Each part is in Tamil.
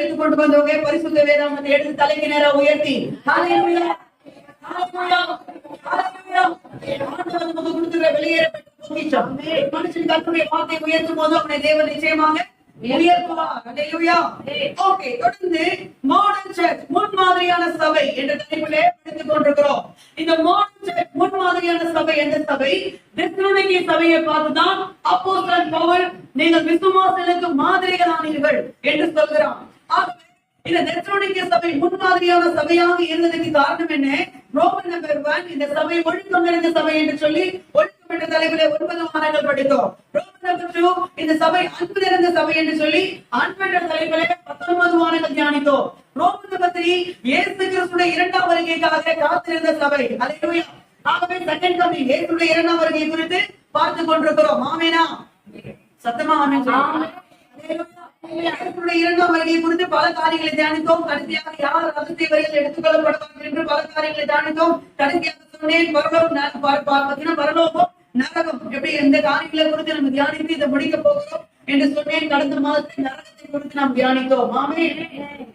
எடுத்து கொண்டு வந்தவங்க பரிசுத்த வேதாகமத்தை எடுத்து தலைக்கு நேரா உயர்த்தி ஹalleluya வெளியேறப்பட்ட பொக்கிஷம். மனுஷன் கர்த்தருடைய வார்த்தையை உயர்த்தும் போது அவனை தேவன் நிச்சயமாக உயர்த்துவார். ஹalleluya. ஓகே, தொடர்ந்து மாடர்ன் சர்ச் முன்மாதிரியான சபை என்ற தலைப்பிலே படித்துக் கொண்டிருக்கிறோம். இந்த மாடர்ன் சர்ச் முன்மாதிரியான சபை என்ற சபை தெசலோனிக்கே சபையை பார்த்துதான் அப்போஸ்தலன் பவுல் நீங்கள் விசுவாசிகளுக்கு மாதிரிகளானீர்கள் என்று சொல்கிறார். ஆகவே இந்த தெசலோனிக்கே சபை முன்மாதிரியான சபையாக இருந்ததற்கு காரணம் என்ன? ரோமன் நம்பர் 1 இந்த சபை ஒழுக்கம் நிறைந்த சபை என்று சொல்லி ஒழுக்கம் என்ற தலைப்பிலே 9 வாரங்கள் படித்தோம். ரோமன் நம்பர் 2 இந்த சபை அன்பு நிறைந்த சபை என்று சொல்லி அன்பு என்ற தலைப்பிலே 19 வாரங்கள் தியானித்தோம். ரோமன் நம்பர் 3 இயேசு கிறிஸ்துவின் இரண்டாம் வருகைக்காக காத்திருந்த சபை. ஹalleluya. ஆகவே செகண்ட் கமிங் இயேசுவின் இரண்டாம் வருகை குறித்து பார்த்துக் கொண்டிருக்கிறோம். ஆமெனா? சத்தமா ஆமென் சொல்லுங்க. ஹalleluya. இரண்டாம் வருகை குறித்து பல காரியங்களை தியானித்தோம். கடைசியாக யார் ரகசிய வரிகள் எடுத்துக்கொள்ளப்படுவார்கள் என்று பல காரியங்களை தியானித்தோம். கடைசியாக சொன்னேன் பரலோகம் நரகம் எப்படி எந்த காரியங்களை குறித்து நம்ம தியானித்து இதை முடிக்க போகிறோம் என்று சொன்னேன். கடந்த மாதத்தில் நரகத்தை குறித்து நாம் தியானித்தோம். ஆமென்.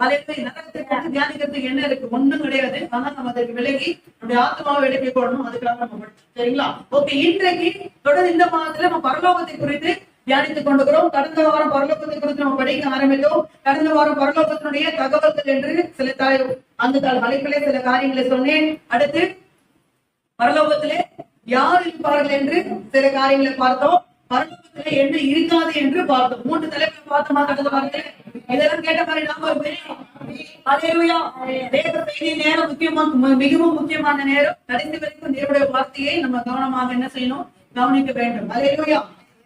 அதே நரகத்தை குறித்து தியானிக்கிறதுக்கு என்ன இருக்கு? ஒண்ணும் கிடையாது. ஆனா நம்ம அதற்கு விலகி நம்முடைய ஆத்மாவை விலக்கி கொள்ளணும். அதுக்காக நம்ம சரிங்களா? ஓகே, இன்றைக்கு தொடர்ந்து இந்த மாதத்துல நம்ம பரலோகத்தை குறித்து தியானித்துக் கொண்டிருக்கிறோம். கடந்த வாரம் பரலோகத்தை குறித்து நம்ம படிக்க ஆரம்பித்தோம். கடந்த வாரம் பரலோகத்தினுடைய தகவல்கள் என்று சில அந்த தலைப்பிலே சில காரியங்களை சொன்னேன். அடுத்து பரலோகத்திலே யார் இருப்பார்கள் என்று சில காரியங்களை பார்த்தோம். பரலோகத்திலே என்ன இருக்காது என்று பார்த்தோம். 3 தலைப்பை பார்த்தோமா கடந்த வாரத்திலே? இதெல்லாம் கேட்ட மாதிரி நாம ஹalleluya. தேவ செய்தி நேரம் மிகவும் முக்கியமான நேரம். கடைசி வரைக்கும் தேவனுடைய வார்த்தையை நம்ம கவனமாக என்ன செய்யணும்? கவனிக்க வேண்டும். ஹalleluya.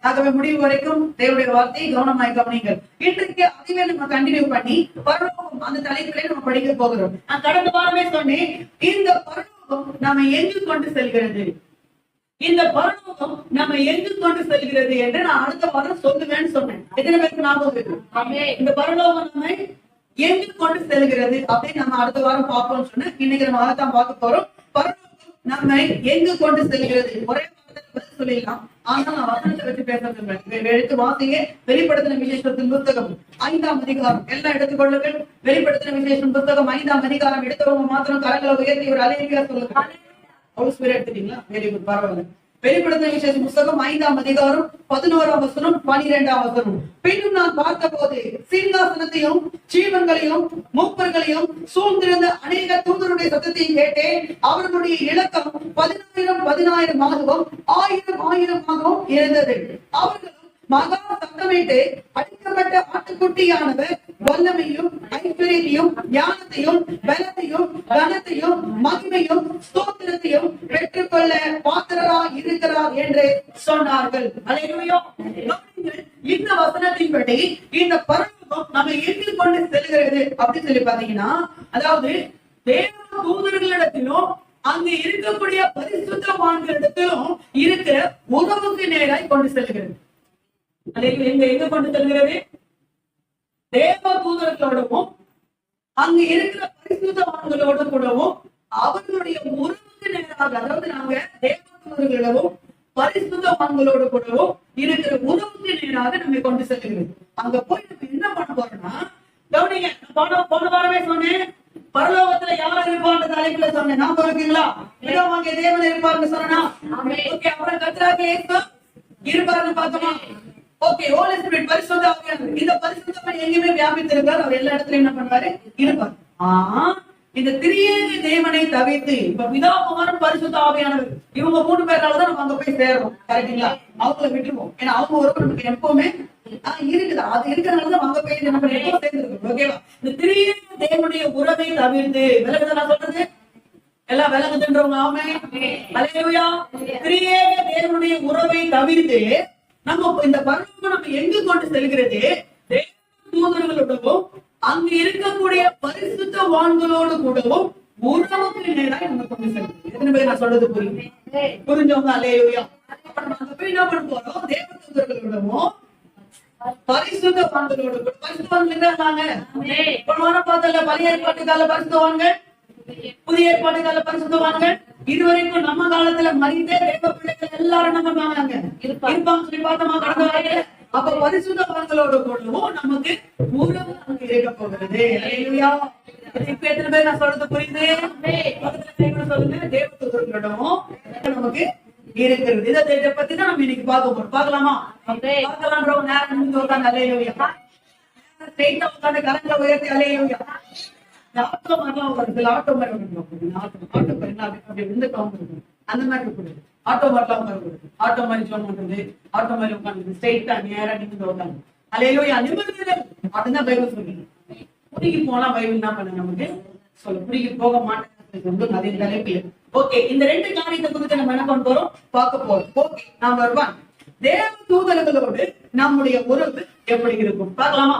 ஆகவே முடிவு வரைக்கும் தேவனுடைய வார்த்தையை கவனமாய் கவனிங்கள். இன்றைக்கு அதுவே நம்ம கண்டினியூ பண்ணி பரலோகம் அந்த தலைப்பிலே நம்ம படிக்க போகிறோம். நான் கடந்த வாரமே சொன்னேன், இந்த பரலோகம் நம்ம எங்கு கொண்டு செல்கிறது, இந்த பரலோகம் நம்ம எங்கு கொண்டு செல்கிறது என்று நான் அடுத்த வாரம் சொல்லுவேன்னு சொன்னேன். எத்தனை பேருக்கு ஞாபகம் இருக்கு? இந்த பரலோகம் நம்ம எங்கு கொண்டு செல்கிறது அப்படின்னு நம்ம அடுத்த வாரம் பார்ப்போம்னு சொன்னேன். இன்னைக்கு நம்ம அதைத்தான் பார்க்க போறோம். பரலோகம் நம்ம எங்கு கொண்டு செல்கிறது ஒரே பதில் சொல்லிடலாம். ஆனா நான் வசனத்தை வச்சு பேசுறேன். எடுத்து வாசிங்க. வெளிப்படுத்தின விசேஷத்தின் புத்தகம் 5ஆம் அதிகாரம் எல்லாம் எடுத்துக்கொள்ளுங்கள். வெளிப்படுத்தின விசேஷம் புத்தகம் 5ஆம் அதிகாரம் எடுத்தவங்க மாத்திரம் கரங்களை உயர்த்தி ஒரு அலையா சொல்லுங்க. எடுத்துட்டீங்களா? வெரி குட், பரவாயில்ல. வெளிப்படுத்தின விசேஷம் புத்தகம் 5ஆம் அதிகாரம் 11ஆம் வசனம் 12ஆம் வசனம். பின்னும் நான் பார்த்த போது சிங்காசனத்தையும் ஜீவன்களையும் மூப்பர்களையும் சூழ்ந்திருந்த அநேக தூதருடைய சத்தத்தையும் கேட்டேன். அவர்களுடைய இலக்கம் 10,000 1000 இருந்தது. அவர்களும் மகா சத்தமிட்டு அடிக்கப்பட்ட ஆட்டுக்குட்டியானவர் வல்லமையும் ஐஸ்வர்யத்தையும் ஞானத்தையும் பலத்தையும் கனத்தையும் மகிமையும் ஸ்தோத்திரத்தையும் பெற்றுக்கொள்ள பாத்திரராய் இருக்கிறார் என்று சொன்னார்கள். ஹalleluya. இந்த வசனத்தின்படி இந்த பரலோகம் நம்ம எங்கு கொண்டு செல்கிறது அப்படின்னு சொல்லி பாத்தீங்கன்னா, அதாவது தேவ தூதர்களிடத்திலும் அங்கு இருக்கக்கூடிய பரிசுத்தவான்களிடத்திலும் இருக்கிற உறவுக்கு நேராய் கொண்டு செல்கிறது. எங்க கொண்டு செல்கிறது? தேவ தூதர்களோடவும் அங்கு இருக்கிற பரிசுத்தவான்களோட கூடவும் அவர்களுடைய உறவுக்கு நேராக, அதாவது நாங்க தேவ தூதர்களிடவும் பரிசுத்தவான்களோட கூடவும் இருக்கிற உறவுக்கு நேராக நம்ம கொண்டு செல்கிறது. அங்க போய் நம்ம என்ன பண்ண போறோம்னா, கவனிங்க, போன வாரமே சொன்னேன் பரலோகத்துல யார் இருப்பார்ன்ற தலைப்புல சொன்னேன். ஞாபகம் இருக்கீங்களா? அங்கே தேவன் இருப்பார்னு சொன்னா அப்புறம் கர்த்தராகிய இயேசு இருப்பாருன்னு பார்த்தோமா? ஓகே, ஹோலி ஸ்பிரிட் பரிசுத்த ஆவியானவர். இந்த பரிசுத்த எங்கேயுமே வியாபித்திருக்கார். அவர் எல்லா இடத்துலயும் என்ன பண்ணுவாரு? இருப்பார். இந்த திரியேக தேவனை தவிர்த்து இப்ப பிதா குமாரன் பரிசுத்த ஆவியானவர் இவங்க 3 பேராலதான் நம்ம அங்க போய் சேரணும். கரெக்டுங்களா? அவங்கள விட்டுருவோம். ஏன்னா அவங்க ஒரு நமக்கு எப்பவுமே இருக்குதா, அது இருக்கிறதுனாலதான் அங்க போய் நம்ம சேர்ந்துருக்கோம். ஓகேவா? இந்த திரியேக தேவனுடைய உறவை தவிர்த்து விலகுதான் நான் சொல்றது எல்லாம் விலகுதுன்றவங்க. ஆமே, ஹல்லேலூயா. திரியேக தேவனுடைய உறவை தவிர்த்து நம்ம இந்த பரலோகம் நம்ம எங்கு கொண்டு செல்கிறது? தேவ தூதர்களோடவும் அங்கு இருக்கக்கூடிய பரிசுத்தவான்களோடு கூடவும் உறவுக்கு நேராக நம்ம கொண்டு செல்கிறது. எத்தனை பேர் நான் சொல்றது புரிஞ்சவங்க? ஹல்லேலூயா. அங்க போய் என்ன பண்ண போறோம்? தேவ தூதர்களோடவும் பரிசுத்தவான்களோடு கூட. பரிசுத்தவான்கள் இருந்தாங்க. போன வாரம் பார்த்தல பழைய ஏற்பாட்டுக்கால பரிசுத்தவான்கள், புதிய ஏற்பாட்டுக்கால பரிசுத்தவான்கள். இதுவரைக்கும் நம்ம காலத்துல மனித தேவ பிள்ளைகள் எல்லாரும் நம்ம இருப்பாங்க சொல்லி பார்த்தோமா? கடந்த வாரத்துல அப்ப பரிசுத்தவான்களோடு கூடவும் நமக்கு உறவு அங்க இருக்க போகிறது. அல்லேலூயா. இப்ப எத்தனை பேர் நான் சொல்றது புரியுது? பக்கத்துல சொல்லுங்க, தேவதூதர்களோடவும் நமக்கு இருக்கிறது. இதை பத்தி தான் நம்ம இன்னைக்கு பார்க்க போறோம். பார்க்கலாமா? பார்க்கலாம்ன்றவங்க நேரம் நிமிந்து உட்காந்து அல்லேலூயா. ஸ்ட்ரெயிட்டா உட்காந்து கரங்களை உயர்த்தி அல்லேலூயா. ஆட்டோ மாதிரிலாம் வருது. ஆட்டோ மாதிரி ஆட்டோ அப்படி வந்து அந்த மாதிரி இருக்குது. ஆட்டோ மாதிரிலாம் உட்காந்து ஆட்டோ மாதிரி ஜோன் பண்றது, ஆட்டோ மாதிரி உட்காந்து ஸ்ட்ரெயிட்டா நேரா நிமிந்து உட்காந்து அல்லேலூயா. நிமிர்ந்து அதுதான் பைபிள் சொல்லுங்க. புரிகி போனா பைபிள் என்ன பண்ண நமக்கு சொல்ல, புரிகி போக மாட்டேன் அதே தலைப்பு. ஓகே, இந்த ரெண்டு காரியத்தை குறித்து நம்ம என்ன பண்ண போறோம், பார்க்க போறோம். ஓகே, நம்பர் 1, தேவ தூதர்களோடு நம்முடைய உறவு எப்படி இருக்கும் பார்க்கலாமா?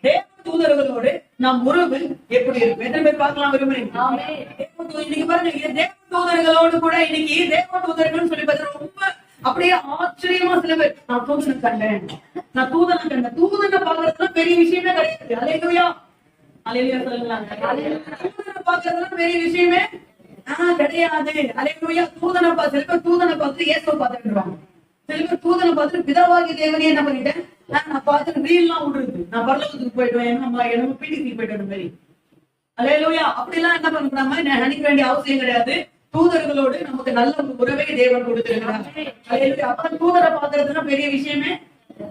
தேவ தூதர்களோடு நம் உறவு எப்படி இருக்கும்? எத்தனை பேர் பார்க்கலாம் விரும்புறீங்க? இன்னைக்கு பாருங்க, தேவ தூதர்களோடு கூட இன்னைக்கு தேவ தூதர்கள் சொல்லி பார்த்தா ரொம்ப அப்படியே ஆச்சரியமா சில பேர், நான் தூதனை கண்டேன், நான் தூதனை கண்டேன். தூதனை பாக்குறதுல பெரிய விஷயமே கிடையாது. அல்லேலூயா. அல்லேலூயா சொல்லுங்களா? தூதனை பாக்குறதுல பெரிய விஷயமே கிடையாது. அல்லேலூயா. தூதனை பார்த்து சில பேர் தூதனை பார்த்து இயேசுவை பார்த்துருவாங்க. சில பேர் தூதனை பார்த்துட்டு பிதாவாகி தேவனே என்ன பண்ணிட்டேன், நான் பார்த்துட்டு ரீல்லாம் விடுறது, நான் பரலோகத்துக்கு போயிடுவேன், என்னமோ பிடிசி போயிட்டு மாதிரி. அல்லேலூயா. அப்படிலாம் என்ன பண்றாம நினைக்க வேண்டிய அவசியம் கிடையாது. தூதர்களோடு நமக்கு நல்ல ஒரு உறவை தேவன் கொடுத்திருக்கிறார். அப்ப தூதரை பாக்குறதுன்னா பெரிய விஷயமே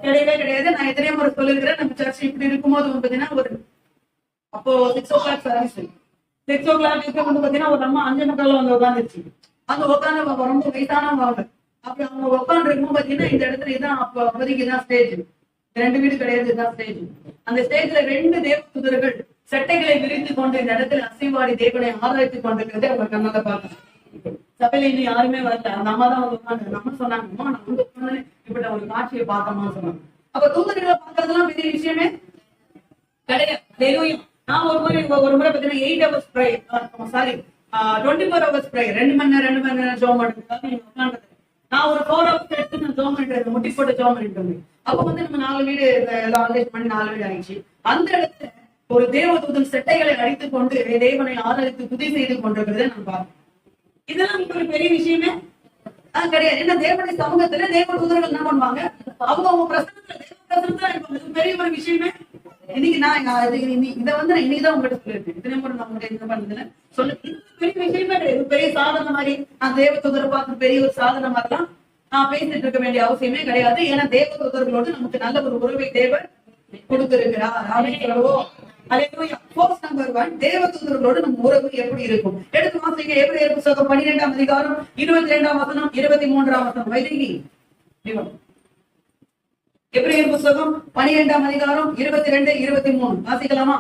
கிடையவே கிடையாது. நான் எத்தனையோ முறை சொல்லிருக்கிறேன், நம்ம சர்ச்சை இப்படி இருக்கும்போது பாத்தீங்கன்னா ஒரு அப்போ 6 o'clock சர்வீஸ், 6 o'clock இருக்கும்போது பாத்தீங்கன்னா ஒரு அம்மா 5 முக்கால வந்து உட்காந்துருச்சு. அங்க உட்காந்து ரொம்ப வயசானவங்க. அப்படி அவங்க உட்காந்து இருக்கும்போது பாத்தீங்கன்னா இந்த இடத்துல இதான் அப்ப அப்போதைக்கு இதான் ஸ்டேஜ், 2 வீடு கிடையாது, இதுதான் ஸ்டேஜ். அந்த ஸ்டேஜ்ல 2 தேவ தூதர்கள் சட்டைகளை விரித்து கொண்டு இந்த இடத்துல அசைவாடி தேவனை ஆராய்ச்சி கொண்டிருக்கிறதை அவங்க கண்ணால பார்க்கணும். சபையில இன்னும் யாருமே வரல. அந்த அம்மா தான் உட்காந்து நம்ம சொன்னாங்க, நான் வந்து உட்காந்து இப்படி ஒரு காட்சியை பார்த்தோம்னு சொன்னாங்க. அப்ப தூதர்களை பார்க்கறதுலாம் பெரிய விஷயமே கிடையாது. நான் ஒரு முறை பாத்தீங்கன்னா 8 hours prayer, sorry 24 hours prayer, 2 மணி நேரம் ஜோம் பண்ணுறதுக்காக நீங்க உட்காந்துருக்கேன். நான் ஒரு 4 hours எடுத்து நான் ஜோம் பண்ணிட்டு முட்டி போட்டு ஜோம் பண்ணிட்டு இருந்தேன். அப்ப வந்து நம்ம 4 வீடு எல்லாம் ஆன்லைன் பண்ணி 4 வீடு ஆயிடுச்சு. அந்த இடத்துல ஒரு தேவதூதன் செட்டைகளை அடித்துக் கொண்டு தேவனை ஆராய்த்து துதி செய்து கொண்டிருக்கிறத நான் பார்த்தேன். இதெல்லாம் ஒரு பெரிய விஷயமே கிடையாது. என்ன தேவனுடைய சமூகத்துல தேவ தூதர்கள் என்ன பண்ணுவாங்க, அவங்க பிரசனத்துல தேவ பிரசனத்துல இருப்பாங்க. பெரிய ஒரு விஷயமே. இன்னைக்கு நான் இதை வந்து நான் இன்னைக்குதான் உங்ககிட்ட சொல்லியிருக்கேன். இத்தனை முறை நான் உங்கள்கிட்ட என்ன பண்ணதுல சொல்ல, பெரிய விஷயமே கிடையாது. பெரிய சாதனை மாதிரி நான் தேவ தூதரை பார்த்து பெரிய ஒரு சாதனை மாதிரிலாம் நான் பேசிட்டு இருக்க வேண்டிய அவசியமே கிடையாது. ஏன்னா தேவ தூதர்களோடு நமக்கு நல்ல ஒரு உறவை தேவன் கொடுத்திருக்கிறார். அல்லேலூயா. போஸ்ட் நம்பர் 1, தேவ தூதர்களோடு நம்ம உறவு எப்படி இருக்கும்? எடுத்து வாசிங்க. எபிரேயர் புத்தகம் 12ஆம் அதிகாரம் 22ஆம் வசனம் 23ஆம் வசனம். வைதிகி எபிரேயர் புத்தகம் 12ஆம் அதிகாரம் 22, 23 வாசிக்கலாமா?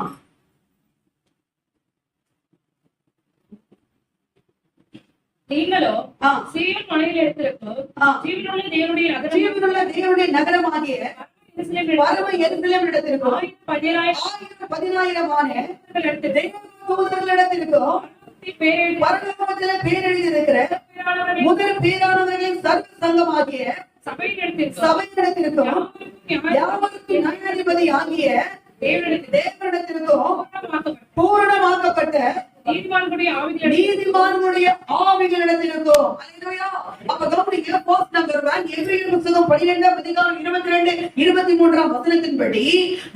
நீங்களோ சீயோன் மலையில் எடுத்திருக்கும் ஜீவனுள்ள தேவனுடைய நகரமாகிய பரம எருசலேம் இடத்திற்கும் 10,000 தேவதூதர்களிடத்திற்கும் பரலோகத்திலே பேரெழுதியிருக்கிற முதல் பேரானவர்களின் சர்வ சங்கமாகிய சபையிடத்திற்கும் யாவருக்கும் நியாயாதிபதி ஆகிய தேவனிடத்திற்கும் பூரணமாக்கப்பட்ட நீதிமான்களுடைய ஆவிகளிடத்திற்கும். அப்ப கவனிக்க, போஸ்ட் நம்பர் 1, எபிரேயர் புத்தகம் 12ஆம் அதிகாரம் 22, 23ஆம் வசனத்தின்படி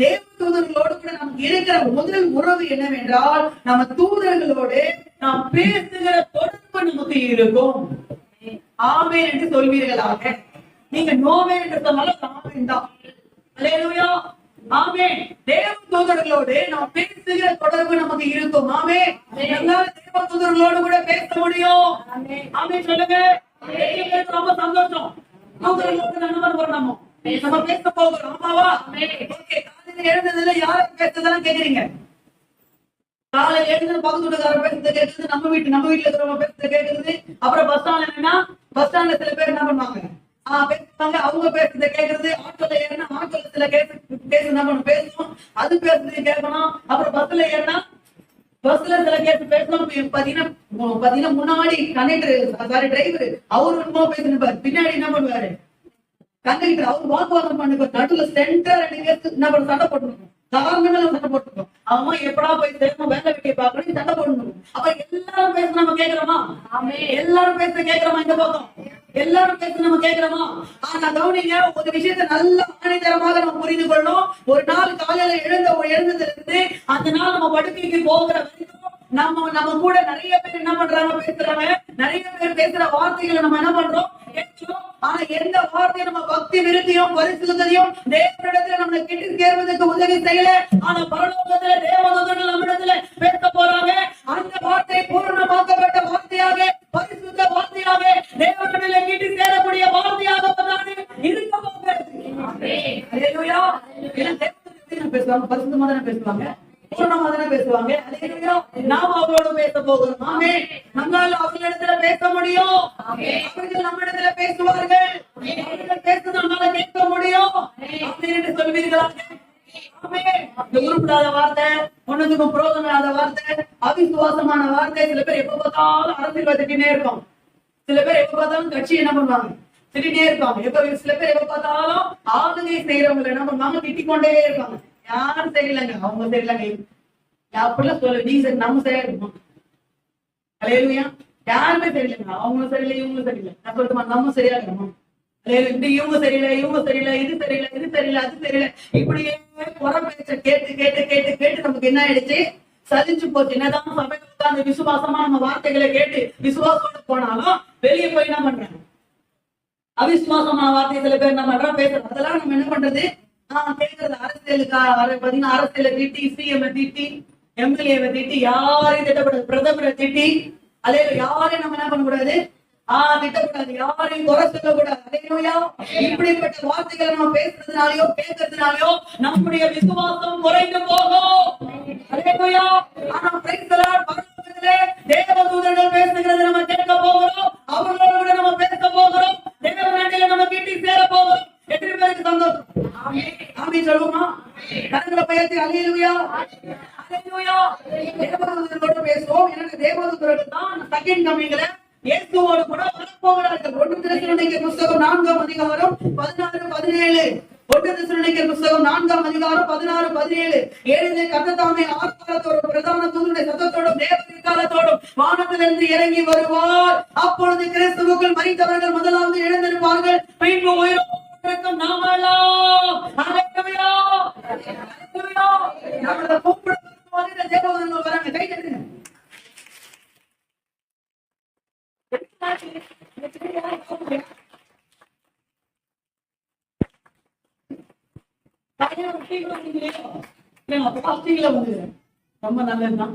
தேவ தூதர்களோடு கூட நமக்கு இருக்கிற முதல் உறவு என்னவென்றால், நம்ம தூதர்களோடு நாம் பேசுகிற தொடர்பு நமக்கு இருக்கும். ஆமென் என்று சொல்வீர்களாக. நீங்க நோவே என்று சொன்னாலும் ஆமென் தான். அல்லேலூயா. ஆமென். தேவ தூதர்களோடு நாம் பேசுகிற தொடர்பு நமக்கு இருக்கும். ஆமென். என்னால தேவ தூதர்களோடு கூட பேச முடியும். ஆமென் சொல்லுங்க. ரொம்ப சந்தோஷம். தூதர்களோடு நண்பர் போறோம், நம்ம பேச போகிறோம். ஆமாவா? ஓகே. காலையில எழுந்ததுல யார பேசுறதெல்லாம் கேக்குறீங்க? காலையில எழுந்து பக்கத்து வீட்டுக்காரர் பேசுறத கேக்குறது, நம்ம வீட்டுல இருக்கிறவங்க பேசுறத கேக்குறது. அப்புறம் பஸ் ஸ்டாண்ட்ல சில பேர் என்ன பண்ணுவாங்க, பேசுவாங்க, அவங்க பேசுறத கேக்குறது. ஆட்டோல ஏறினா ஆட்டோல சில கேஸ் என்ன பண்ண பேசணும், அது பேசுறது கேட்கணும். அப்புறம் பஸ்ல ஏறினா பஸ்ல சில கேஸ் பேசணும். பாத்தீங்கன்னா முன்னாடி கண்டக்டர் டிரைவர் அவரு என்னமோ பேசிருப்பாரு, பின்னாடி என்ன பண்ணுவாரு கண்டக்டர் அவரு வாக்குவாதம் பண்ணுவார். நடுவுல சென்டர் என்ன பண்ண சண்டை போட்டுருக்கோம். காரணமே சண்டை போட்டுருக்கோம். அவன் எப்படா போய் சேர்ந்து வேலை வெட்டியை பார்க்கணும், சண்டை போடணும். அப்ப எல்லாரும் பேச நம்ம கேட்கிறோமா? எல்லாரும் பேச கேட்கிறோமா? இந்த பக்கம் எல்லாரும் பேச நம்ம கேட்கிறோமா? ஆனா கவனிங்க, ஒரு விஷயத்தை நல்ல ஆணித்தரமாக நம்ம புரிந்து கொள்ளணும். ஒரு நாள் காலையில எழுந்ததுல இருந்து அந்த நாள் நம்ம படுக்கைக்கு போகிற வரைக்கும் நம்ம கூட நிறைய பேர் என்ன பண்றாங்க, பேசுறாங்க. நிறைய பேர் பேசுற வார்த்தைகளை நம்ம என்ன பண்றோம், கேட்கிறோம். ஆனா எந்த வார்த்தையை நம்ம பக்தி விருத்தியும் பரிசுத்தையும் தேவனிடத்துல நம்ம கிட்ட சேர்வதற்கு உதவி செய்யல. ஆனா பரலோகத்துல தேவதூதர்கள் நம்மிடத்துல பேச போறாங்க. அந்த வார்த்தை பூரணமாக்கப்பட்ட வார்த்தையாக, பரிசுத்த வார்த்தையாக, தேவனிடத்துல கிட்ட சேரக்கூடிய வார்த்தையாக இருக்க போகிறது. அல்லேலூயா. பேசுவாங்க, பரிசுத்தமா தானே பேசுவாங்க, பூர்ணமா தானே பேசுவாங்க. அல்லேலூயா. நாம் அவரோடு பேச போகிறோம். ஆமென். நம்மளால அவர்களிடத்துல பேச முடியும். அவர்கள் நம்ம இடத்துல பேசுவார்கள். அவர்கள் பேசுறது நம்மளால கேட்க முடியும். ஆமென் என்று சொல்வீர்களா? ஆமென். இந்த உருப்படாத வார்த்தை, ஒண்ணுக்கும் புரோஜனம் இல்லாத வார்த்தை, அவிசுவாசமான வார்த்தை. சில பேர் எப்ப பார்த்தாலும் அரசியல் திட்டினே இருக்கும். சில பேர் எப்ப பார்த்தாலும் கட்சி என்ன பண்ணுவாங்க, திட்டினே இருப்பாங்க. சில பேர் எப்ப பார்த்தாலும் ஆளுகை செய்யறவங்க என்ன பண்ணுவாங்க, திட்டிக் கொண்டே இருப்பாங்க. யாரும் சரியில்லைங்க, அவங்க சரியில்லைங்க, அப்படிலாம் சொல்ல. நீங்க சரி, நம்ம சரியா இருக்கோம். அல்லேலூயா. யாருமே சரியில்லைங்க, அவங்களும் சரியில்லை, இவங்களும் சரியில்லை. நான் சொல்லிட்டு நம்ம சரியா இருக்கணும். இவங்க சரியில்லை, இவங்க சரியில்லை, இது சரியில்லை, இது சரியில்லை, அது சரியில்லை. இப்படியே குறை பேச்ச கேட்டு கேட்டு கேட்டு கேட்டு நமக்கு என்ன ஆயிடுச்சு, சலிச்சு போச்சு. என்னதான் சபையில உட்கார்ந்து விசுவாசமா நம்ம வார்த்தைகளை கேட்டு விசுவாசோட போனாலும் வெளியே போய் என்ன பண்றாங்க, அவிசுவாசமான வார்த்தை சில பேர் என்ன பண்றோம், பேசுறோம். அதெல்லாம் நம்ம என்ன பண்றது, கேட்கறது. அரசியலுக்கு பாத்தீங்கன்னா அரசியல திட்டி, சிஎம் திட்டி, எம்எல்ஏவை திட்டி, யாரையும் திட்டக்கூடாது, பிரதமரை திட்டி, அதே யாரையும் நம்ம என்ன பண்ணக்கூடாது, திட்டக்கூடாது, யாரையும் குறை சொல்லக்கூடாது. அல்லேலூயா. இப்படிப்பட்ட வார்த்தைகளை நம்ம பேசுறதுனாலயோ கேட்கறதுனாலயோ நம்முடைய விசுவாசம் குறைந்து போகும். அல்லேலூயா. ஆனா பிரைஸ் தி லார்ட், பரலோகத்திலே தேவதூதர்கள் பேசுகிறது நம்ம கேட்க போகிறோம். அவர்களோடு கூட நம்ம பேச போகிறோம். தேவனாண்டில நம்ம கிட்ட சேர போகிறோம். எத்தனை பேருக்கு சந்தோஷம்? ஆமென் சொல்லுமா? கரங்களை உயர்த்தி அல்லேலூயா, அல்லேலூயா. தேவதூதர்களோடு பேசுவோம். எனக்கு தேவதூதர்கள் தான் செகண்ட் கமிங்ல இயேசுவோடு கூட வரப்போகிறார்கள். 1 தெசலோனிக்கேயர் புத்தகம் 4ஆம் அதிகாரம் 16-17. 1 தெசலோனிக்கேயர் புத்தகம் 4ஆம் அதிகாரம் 16-17. ஏழிலே கர்த்தர் தாமே ஆர்ப்பாட்டத்தோடும் பிரதான தூதனுடைய சத்தத்தோடும் தேவ காலத்தோடும் வானத்திலிருந்து இறங்கி வருவார். அப்பொழுது கிறிஸ்துவுக்குள் மரித்தவர்கள் முதலாவது எழுந்திருப்பார்கள். பின்பு உயிரோடு இருக்கும் நாமெல்லாம் அல்லேலூயா, அல்லேலூயா. நம்மள கூப்பிடும்போது தேவதூதர்கள் வராங்க. கை தட்டுங்க. ரொம்ப நல்லதுதான்.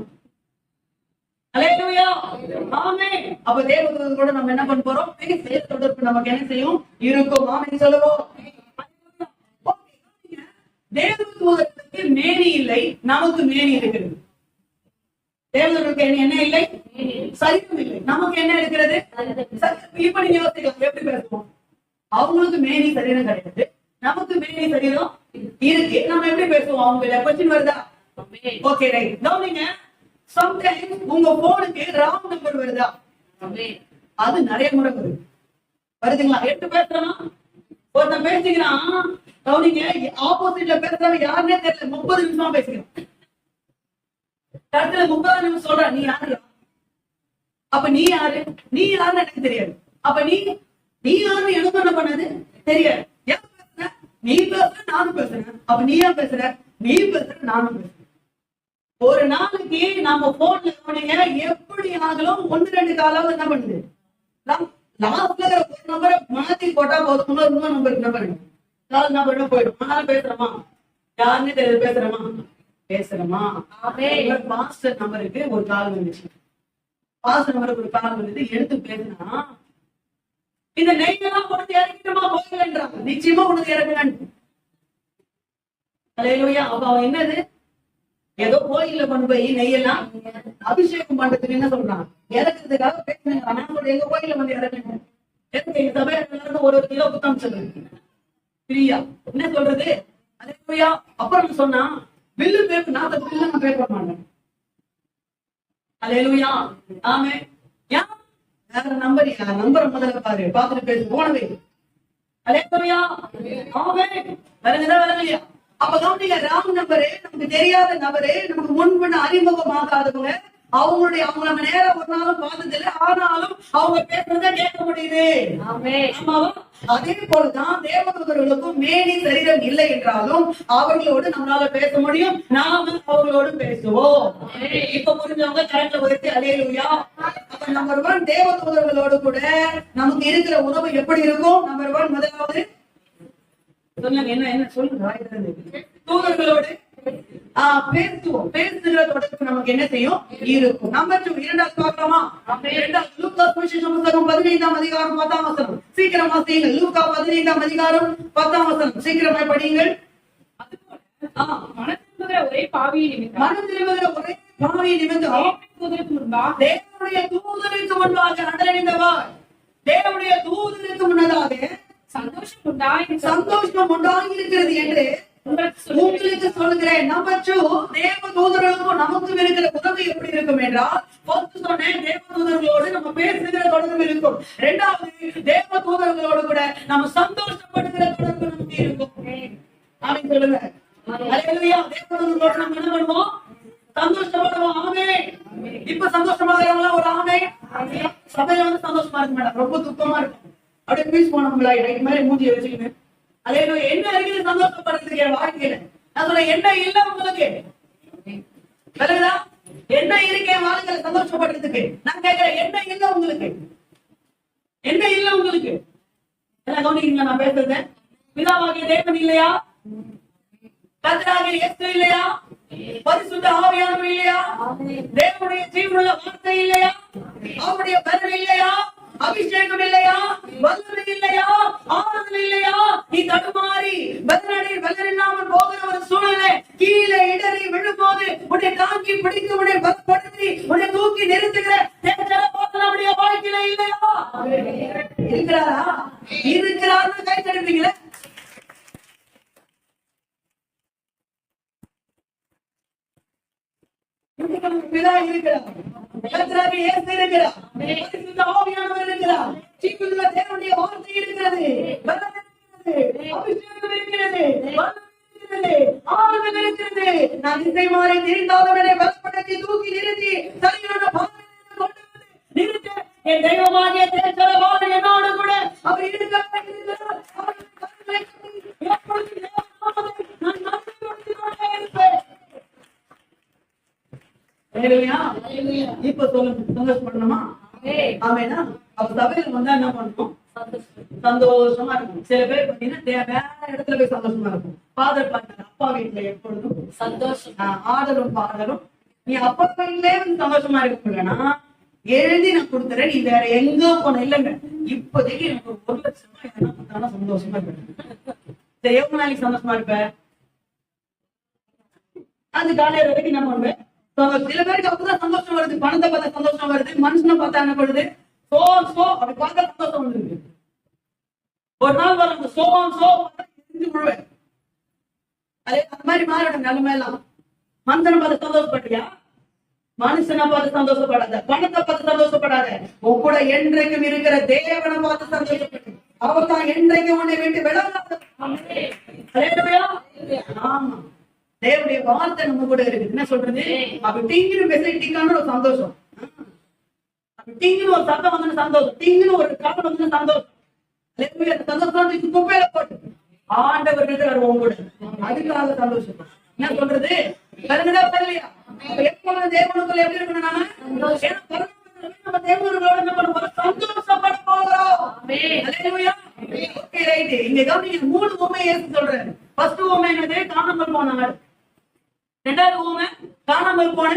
அல்லேலூயா. ஆமென். அப்ப தேவதூதர்களோட கூட நம்ம என்ன பண்ண போறோம், பேச தொடர்பு நமக்கு என்ன செய்யும், இருக்கும். ஆமென் சொல்லுவோம். தேவதூதர்களுக்கு மேனி இல்லை, நமக்கு மேனி இருக்கிறது. தேவதூதர்களுக்கு என்ன இல்லை, சரீரம் இல்லை. நமக்கு என்ன இருக்கிறது, இப்ப நீங்க யோசிக்கலாம், எப்படி பேசுவோம். அவங்களுக்கு மேனி சரீரம் கிடையாது, நமக்கு மேனி சரீரம் இருக்கு. நம்ம எப்படி பேசுவோம், அவங்க கொஸ்டின் வருதா? Okay right. கவனிங்க, சம்டைம்ஸ் உங்க போனுக்கு ராங் நம்பர் வருதா? அது நிறைய முறை வருது. வருதுங்களா? எடுத்து பேசுறோம், ஒருத்தன் பேசிக்கிறா, கவனிங்க, ஆப்போசிட்ல பேசுறவங்க யாருன்னே தெரியல, 30 நிமிஷமா பேசுகிறோம். கடைசியில 30 நிமிஷம் சொல்ற, நீ யாரு? அப்ப நீ யாரு, நீ யாருன்னு எனக்கு தெரியாது. அப்ப நீ யாருன்னு எனக்கு என்ன பண்ணது தெரியாது. ஏன் பேசுற, நீ பேசுற, நானும் பேசுறேன். அப்ப நீ ஏன் பேசுற, நீ பேசுற, நானும் பேசுறேன். ஒரு நாளைக்கு நம்ம போன்ல கவனிங்க, எப்படி ஆகலும் 1-2 காலாவது என்ன பண்ணுது, லாஸ்ட்ல ஒரு நம்பரை மாத்தி போட்டா போதும், இன்னொரு நம்பருக்கு என்ன பண்ணுங்க, 4 நம்பர் போயிடும். ஆனாலும் பேசுறோமா, யாருன்னு தெரியாது, பேசுறோமா. மாஸ்டர் நம்பருக்கு ஒரு கால் வந்துச்சு, பாஸ்டர் நம்பருக்கு ஒரு கால் வந்து எடுத்து பேசினா, இந்த நெய்யெல்லாம் கொண்டு இறக்கிட்டுமா போகலன்றாங்க. நிச்சயமா கொண்டு இறக்குங்க. அல்லேலூயா. அப்ப அவன் என்னது, ஏதோ கோயில கொண்டு போய் நெய்யெல்லாம் அபிஷேகம் பண்றதுக்கு என்ன சொல்றான், இறக்குறதுக்காக பேசுறாங்க. ஆனா எங்க கோயில வந்து இறக்குங்க, எங்க சபையில ஒரு கிலோ புத்தம் சொல்லுங்க பிரியா, என்ன சொல்றது. அல்லேலூயா. அப்புறம் சொன்னா பில்லு பேப்பர், நான் பில்லு நான் பே பண்ண மாட்டேன். அல்லேலூயா. ஆமென். ஏன் வேற நம்பர், நம்பரை முதல்ல பாரு, பார்த்துட்டு பேசு, போனது. அல்லேலூயா. ஆமென். அப்ப கவனிங்க, ராங் நம்பரு, நமக்கு தெரியாத நபரு, நமக்கு முன்பு அறிமுகமாகாதவங்க, அவங்க நம்ம நேரம் ஒரு நாளும் பார்த்தது இல்லை, ஆனாலும் அவங்க பேசுறத கேட்க முடியுது. ஆமாவா? அதே போலதான் தேவதூதர்களுக்கும் மேனி சரீரம் இல்லை என்றாலும் அவர்களோடு நம்மளால பேச முடியும், நாம அவர்களோடு பேசுவோம். இப்ப புரிஞ்சவங்க கரெக்டா உயர்த்தி அல்லேலூயா. அப்ப நம்பர் 1 தேவதூதர்களோடு கூட நமக்கு இருக்கிற உறவு எப்படி இருக்கும்? நம்பர் 1 முதலாவது சொல்லுங்க, என்ன சொல்லுங்க. தூதர்களோடு பேசுவோம், பேசுகிற தொடர்பு நமக்கு என்ன செய்யும் இருக்கும். நம்பர் 2 இரண்டாவது பார்க்கலாமா? லூக்கா சுவிசேஷ புத்தகம் 15ஆம் அதிகாரம் 10ஆம் வசனம். சீக்கிரமா செய்யுங்க. லூக்கா 15ஆம் அதிகாரம் 10ஆம் வசனம் சீக்கிரமா படியுங்கள். ஒரே பாவி நிமித்தம் தேவனுடைய தூதருக்கு முன்பாக அடலடைந்தவர், தேவனுடைய தூதருக்கு முன்னதாக சந்தோஷம் உண்டாகி இருக்கிறது என்று உங்களுக்கு சொல்லுகிறேன். நம்பர் 2 தேவ தூதர்களுக்கும் நமக்கும் இருக்கிற உறவு எப்படி இருக்கும் என்றால், சொன்னேன் தேவ தூதர்களோடு நம்ம பேசுகிற தொடர்பு இருக்கும். 2வது தேவ தூதர்களோடு கூட நம்ம சந்தோஷப்படுகிற தொடர்பு நமக்கு இருக்கும். அப்படின்னு சொல்லுங்க. அல்லேலூயா. தேவ தூதர்களோடு நம்ம என்ன பண்ணுவோம்? சந்தோஷப்படுவோம். ஆமென். இப்ப சந்தோஷமாகறவங்களா ஒரு ஆமென். சபையில வந்து சந்தோஷமா இருக்க மாட்டாங்க, ரொம்ப துக்கமா இருக்கும். அப்படியே பீஸ் போனவங்களா ரைட் மாதிரி மூஞ்சியை வச்சுக்கணும். அதே என்ன இருக்குது சந்தோஷப்படுறதுக்கு என் வாழ்க்கையில? நான் சொல்றேன், என்ன இல்ல உங்களுக்கு? என்ன இருக்கு என் வாழ்க்கையில சந்தோஷப்படுறதுக்கு? நான் கேட்கிறேன், என்ன இல்ல உங்களுக்கு? என்ன இல்ல உங்களுக்கு? என்ன கவனிக்கிறீங்களா நான் பேசுறது? பிதாவாகிய தேவன் இல்லையா? கர்த்தராகிய இயேசு இல்லையா? பரிசுத்த ஆவியானவர் இல்லையா? தேவனுடைய ஜீவனுள்ள வார்த்தை இல்லையா? அவருடைய பலன் இல்லையா? அபிஷேகம் இல்லையா? வல்லமை இல்லையா? ஆறுதல் இல்லையா? நீ தடுமாறி வெள்ளரில்லாமல் போகிற ஒரு சூழ்நிலை, கீழே இடறி விழும்போது உன்னை தாங்கி பிடித்து உன்னை பலப்படுத்தி உன்னை தூக்கி நிறுத்துகிற நம்முடைய வாழ்க்கையில இல்லையா? இருக்கிறாரா? இருக்கிறார்னு கை தடுப்பீங்களே. பிதா இருக்கிறார், கர்த்தராகிய இயேசு இருக்கிறார், பரிசுத்த ஆவியானவர் இருக்கிறார், ஜீவனுள்ள தேவனுடைய வார்த்தை இருக்கிறது, பலன் இருக்கிறது, அபிஷேகம் இருக்கிறது, வல்லமை இருக்கிறது, ஆறுதல் இருக்கிறது. நான் திசை மாறி தெரிந்தாலும் என்னை பலப்படுத்தி தூக்கி நிறுத்தி சரியான பாதையில் கொண்டு வந்து நிறுத்த என் தெய்வமாகிய தேசரவாளன் என்னோடு கூட அவர் இருக்கிறார். நான் நம்பிக்கை இருப்பேன். இப்ப சொல்லுங்க, சந்தோஷப்படணுமா? ஆமேனா? அப்ப சபையில வந்தா என்ன பண்ணணும்? சந்தோஷமா இருக்கும். சில பேர் பாத்தீங்கன்னா வேற இடத்துல போய் சந்தோஷமா இருக்கும். ஃபாதர் பாத்தீங்கன்னா அப்பா வீட்டுல எப்பொழுதும் சந்தோஷம், ஆடலும் பாடலும். நீ அப்பா வீட்லயே வந்து சந்தோஷமா இருக்கணும்னா எழுதி நான் கொடுத்துறேன், நீ வேற எங்க போன இல்லைங்க. இப்போதைக்கு எனக்கு 1 லட்சம் ரூபாய் என்ன பண்ணாலும் சந்தோஷமா இருப்பேன். சரி, எவ்வளவு நாளைக்கு சந்தோஷமா இருப்பேன்? அது காலையில வரைக்கும் என்ன பண்ணுவேன்? சில பேருக்கு அப்பதான் சந்தோஷம் வருது, பணத்தை பார்த்தா சந்தோஷம் வருது, மனுஷனை பார்த்தா என்ன பண்ணுது? அப்படி பார்த்தா சந்தோஷம் வந்துருக்கு. ஒரு நாள் வர அந்த விழுவேன். அதே அந்த மாதிரி மாறிடும் நிலைமை எல்லாம். மனுஷனை பார்த்து சந்தோஷப்பட்டியா? மனுஷனை பார்த்து சந்தோஷப்படாத, பணத்தை பார்த்து சந்தோஷப்படாத. உன் கூட என்றைக்கும் இருக்கிற தேவனை பார்த்து சந்தோஷப்பட்டு அவர் தான் என்றைக்கும் உன்னை விட்டு விடாத. ஆமா, தேவனுடைய வார்த்தை நம்ம கூட இருக்குது. என்ன சொல்றது? அப்ப டிங்குன்னு பேச டிங்கான ஒரு சந்தோஷம், டிங்குன்னு ஒரு சத்தம் வந்து சந்தோஷம், டிங்குன்னு ஒரு காலம் வந்து சந்தோஷம். சந்தோஷம் குப்பையில போட்டு ஆண்டவர் இருக்கிறார் உன் கூட, அதுக்காக சந்தோஷம். என்ன சொல்றது? வருகிறதா வரலையா? எப்ப தேவனுக்குள்ள எப்படி இருக்கணும்? நம்ம தேவனோட என்ன பண்ணுவோம்? சந்தோஷப்பட போகிறோம். இங்க கவனிங்க, 3 உண்மை ஏசு சொல்றாரு. ஃபர்ஸ்ட் உண்மை என்னது? காணாமல் போன ஆடு. 2வது ஊமை காணாமல் போன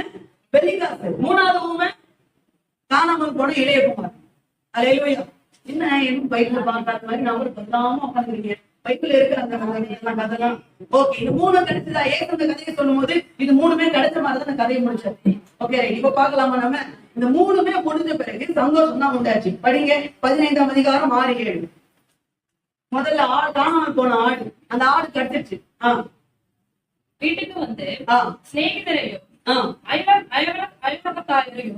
வெள்ளிக்காசு. 3வது ஊமை காணாமல் போன இளையகுமார். அல்லேலூயா. என்ன எனக்கு பைபிள்ல பார்க்காத மாதிரி நான் ஒரு சொல்லாம உட்காந்துருக்கீங்க. பைபிள்ல இருக்கிற அந்த கதைலாம் ஓகே. இந்த 3 கிடைச்சதா? ஏசு அந்த கதையை சொல்லும் போது இது 3மே கிடைச்ச மாதிரிதான் அந்த கதையை முடிச்சாச்சு. ஓகே, இப்ப பாக்கலாமா? நம்ம இந்த 3மே முடிஞ்ச பிறகு சந்தோஷம் தான் உண்டாச்சு. படிங்க 15ஆம் அதிகாரம் 6-7. முதல்ல காணாமல் போன ஆடு, அந்த ஆடு கிடைச்சிருச்சு. வீட்டுக்கு வந்து சிநேகிதரையும் அயலகத்தாரையும்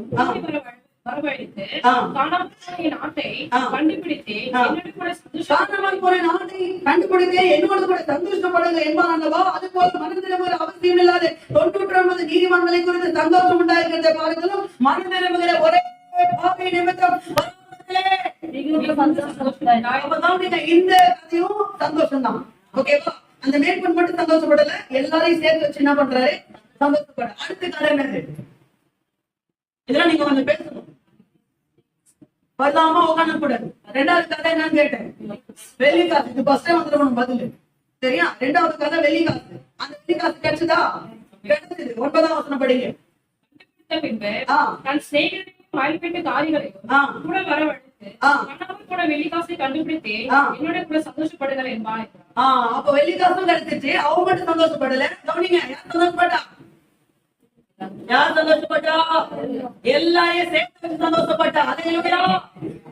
வரவழைத்து ஆ. காணாமல் போன என் ஆட்டை ஆ. கண்டுபிடித்து ஆ. என்னோடு கூட காரணமாய் போன நாட்டை கண்டுபிடித்து என்னோடு கூட சந்தோஷப்படுங்க என்பான் அல்லவா? அது போல மனதிரும்புகிற அவசியம் இல்லாத 99 நீதிமன்றங்களை குறித்து சந்தோஷம் உண்டாயிருக்கிறதை பாருங்களும். மனதிரும்புகிற ஒரே பாவி நிமித்தம் அப்பதான் நீங்க இந்த கதையும் சந்தோஷம் தான். ஓகேவா? அந்த மேற்பன் மட்டும் சந்தோஷப்படல, எல்லாரையும் சேர்த்து வச்சு என்ன பண்றாரு? சந்தோஷப்பட. அடுத்த கதை என்னது? இதெல்லாம் நீங்க வந்து பேசணும். வரலாமா உட்காந்து கூடாது. ரெண்டாவது கதை என்னன்னு கேட்டேன். வெள்ளி காசு. இது ஃபர்ஸ்ட் டைம் வந்துடும் பதில். சரியா? ரெண்டாவது கதை வெள்ளி காசு. அந்த வெள்ளி காசு கிடைச்சதா? கிடைச்சது. 9ஆம் வசனம் படிங்க. கண்டுபிடித்த பின்பு ஆ. தன் சிநேகிதரையும் வாய்ப்பெட்டு காரிகளையும் ஆ. கூட வரவழைத்து ஆ. காணாமல் போன வெள்ளிக்காசை கண்டுபிடித்து ஆ. என்னோட கூட சந்தோஷப்படுங்கள் என்பான். அப்ப வெள்ளி காசும் கிடைச்சிச்சு. அவ மட்டும் சந்தோஷப்படல. கவனிங்க, யார் சந்தோஷப்பட்டா? யார் சந்தோஷப்பட்டா? எல்லாரையும் சேர்த்து வச்சு சந்தோஷப்பட்டா. அல்லேலூயா.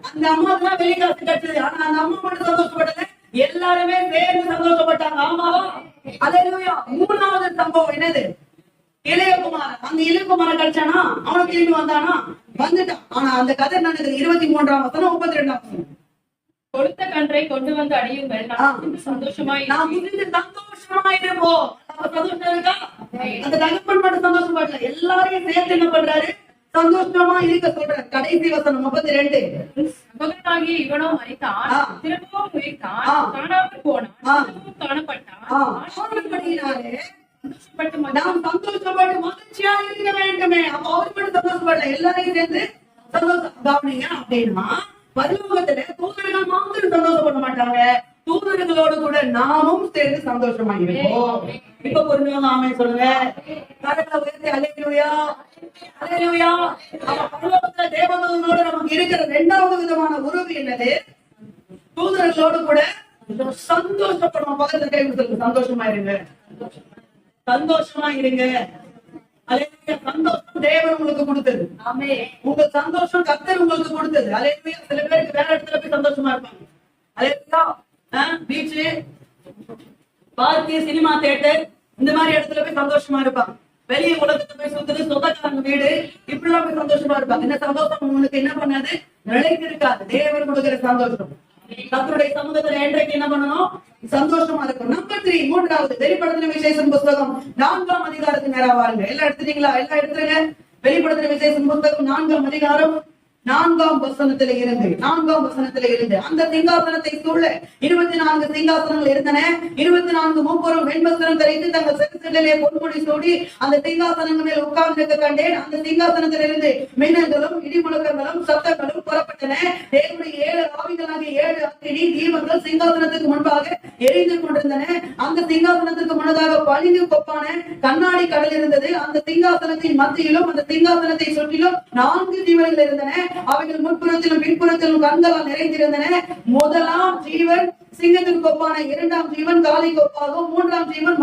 அந்த அம்மாவுக்கு தான் வெள்ளி காசு கிடைச்சது. ஆனா அந்த அம்மா மட்டும் சந்தோஷப்படல, எல்லாருமே சேர்ந்து சந்தோஷப்பட்டாங்க. ஆமாவா? அல்லேலூயா. மூணாவது சம்பவம் என்னது? இளையகுமாரன். அந்த இளையகுமாரன் கிடைச்சானா? அவனுக்கு திரும்பி வந்தானா? வந்துட்டான். ஆனா அந்த கதை நடக்குது 23ஆம் வசனம் 32ஆம் வசனம். கொடுத்த கன்றை கொண்டு வந்து அடியுங்கள், ஆ. நான் சந்தோஷமாய் நான் முடிஞ்சு சந்தோஷமா இருப்போம். நம்ம சந்தோஷம் இருக்கா? அந்த தகப்பன் மட்டும் சந்தோஷப்படல, எல்லாரையும் சேர்த்து என்ன பண்றாரு? சந்தோஷமா இருக்க சொல்றாரு. கடைசி வசனம் 32. மகனாகிய இவனோ மரித்தான், ஆ. திரும்பவும் உயிர்த்தான், ஆ. காணாமல் போனான், ஆ. திரும்பவும் காணப்பட்டான். ஆனபடியினாலே சந்தோஷப்பட்டு நாம் சந்தோஷப்பட்டு மகிழ்ச்சியா இருக்க வேண்டுமே. அப்ப அவர் மட்டும் சந்தோஷப்படல, எல்லாரையும் சேர்ந்து சந்தோஷம். கவனிங்க, அப்படின்னா பரலோகத்துல தூதர்கள் மாத்திரம் சந்தோஷப்பட மாட்டாங்க, தூதர்களோடு கூட நாமும் சேர்ந்து சந்தோஷமா இருப்போம். இப்ப பொறுமையாக ஆமென் சொல்லுங்க. கரங்களை உயர்த்தி அல்லேலூயா, அல்லேலூயா. அப்ப பரலோகத்துல தேவதூதர்களோடு நமக்கு இருக்கிற இரண்டாவது விதமான உறவு என்னது? தூதர்களோடு கூட சந்தோஷப்படும். பக்கத்துல கை கொடுத்து சந்தோஷமா இருங்க, சந்தோஷமா இருங்க. அல்லேலூயா. சந்தோஷம் தேவன் உங்களுக்கு கொடுத்தது. உங்க சந்தோஷம் கர்த்தர் உங்களுக்கு கொடுத்தது. அல்லேலூயா. சில பேருக்கு வேற இடத்துல போய் சந்தோஷமா இருப்பாங்க. அல்லேலூயா. பீச், பார்க்கு, சினிமா தியேட்டர், இந்த மாதிரி இடத்துல போய் சந்தோஷமா இருப்பாங்க. வெளியே உலகத்துல போய் சுத்துறது, சொந்தக்காரங்க வீடு, இப்படி எல்லாம் போய் சந்தோஷமா இருப்பாங்க. இந்த சந்தோஷம் உங்களுக்கு என்ன பண்ணாது? நிலைத்து இருக்காது. தேவன் கொடுக்கிற சந்தோஷம். கர்த்தருடைய சமூகத்துல என்றைக்கு என்ன பண்ணணும்? சந்தோஷமா இருக்கும். நம்பர் 3, மூன்றாவது வெளிப்படுத்தின விசேஷம் புஸ்தகம் 4ஆம் அதிகாரத்துக்கு நேரா வாருங்க. எல்லாம் எடுத்துட்டீங்களா? எல்லாம் எடுத்துருங்க. வெளிப்படுத்தின விசேஷம் புஸ்தகம் 4ஆம் அதிகாரம் 4ஆம் வசனத்தில இருந்து அந்த சிங்காசனத்தை சூழ 24 சிங்காசனங்கள் இருந்தன. 24 மூப்பரும் வெண்வஸ்திரம் தரித்து தங்கள் சிரசிலே பொன்முடி சூடி அந்த சிங்காசனங்கள் மேல் உட்கார்ந்திருக்க கண்டேன். அந்த சிங்காசனத்திலிருந்து மின்னல்களும் இடிமுழக்கங்களும் சத்தங்களும் புறப்பட்டன. தேவனுடைய 7 ஆவிகளாகிய 7 அக்கினி தீபங்கள் சிங்காசனத்துக்கு முன்பாக எரிந்து கொண்டிருந்தன. அந்த சிங்காசனத்துக்கு முன்னதாக பளிங்கு கொப்பான கண்ணாடி கடல் இருந்தது. அந்த சிங்காசனத்தின் மத்தியிலும் அந்த சிங்காசனத்தை சுற்றிலும் 4 ஜீவன்கள் இருந்தன. அவைகள் முன்புறத்திலும் பின்புறத்திலும் கண்களால் நிறைந்திருந்தன. முதலாம் ஜீவன் சிங்கத்தின் கொப்பான, 2ஆம் ஜீவன் காளை கொப்பாகவும், 3ஆம் ஜீவன்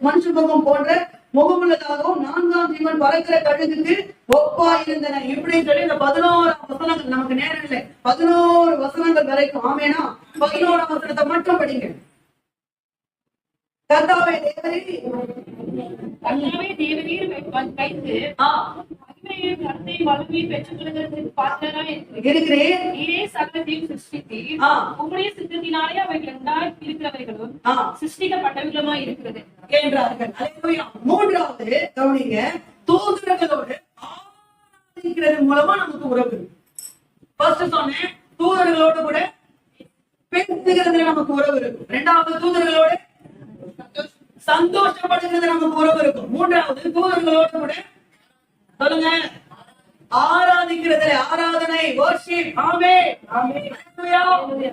மனுஷ முகம் போன்ற முகமுள்ளதாகவும், 4ஆம் ஜீவன் பறக்கிற கழுகுக்கு ஒப்பா இருந்தன. இப்படின்னு சொல்லி இந்த 11 வசனங்கள், நமக்கு நேரம் இல்லை, 11 வசனங்கள் வரைக்கும். ஆமேனா? 11ஆம் வசனத்தை மட்டும் படிங்க. கர்த்தாவே தேவரீர் வைத்து மகிமையையும் கனத்தையும் வல்லமையும் பெற்றுக்கொள்வதற்கு பாத்திரராய் இருக்கிறேன். நீரே சகலத்தையும் சிருஷ்டித்தீர். உம்முடைய சித்தத்தினாலே அவைகள் உண்டாய் இருக்கிறவைகளும் சிருஷ்டிக்கப்பட்டவைகளுமாய் இருக்கிறது என்றார்கள். அல்லேலூயா. மூன்றாவது கவனிங்க, தூதர்களோடு ஆராதிக்கிறது மூலமா நமக்கு உறவு. ஃபர்ஸ்ட் சொன்னேன், தூதர்களோடு கூட பேசுகிறதுல நமக்கு உறவு இருக்கும். இரண்டாவது தூதர்களோடு சந்தோஷப்படுகிறது நமக்கு உறவு இருக்கும். மூன்றாவது தூதர்களோடு கூட சொல்லுங்க ஆராதிக்கிறதுல, ஆராதனை, வர்ஷிப். ஆமென். அல்லேலூயா.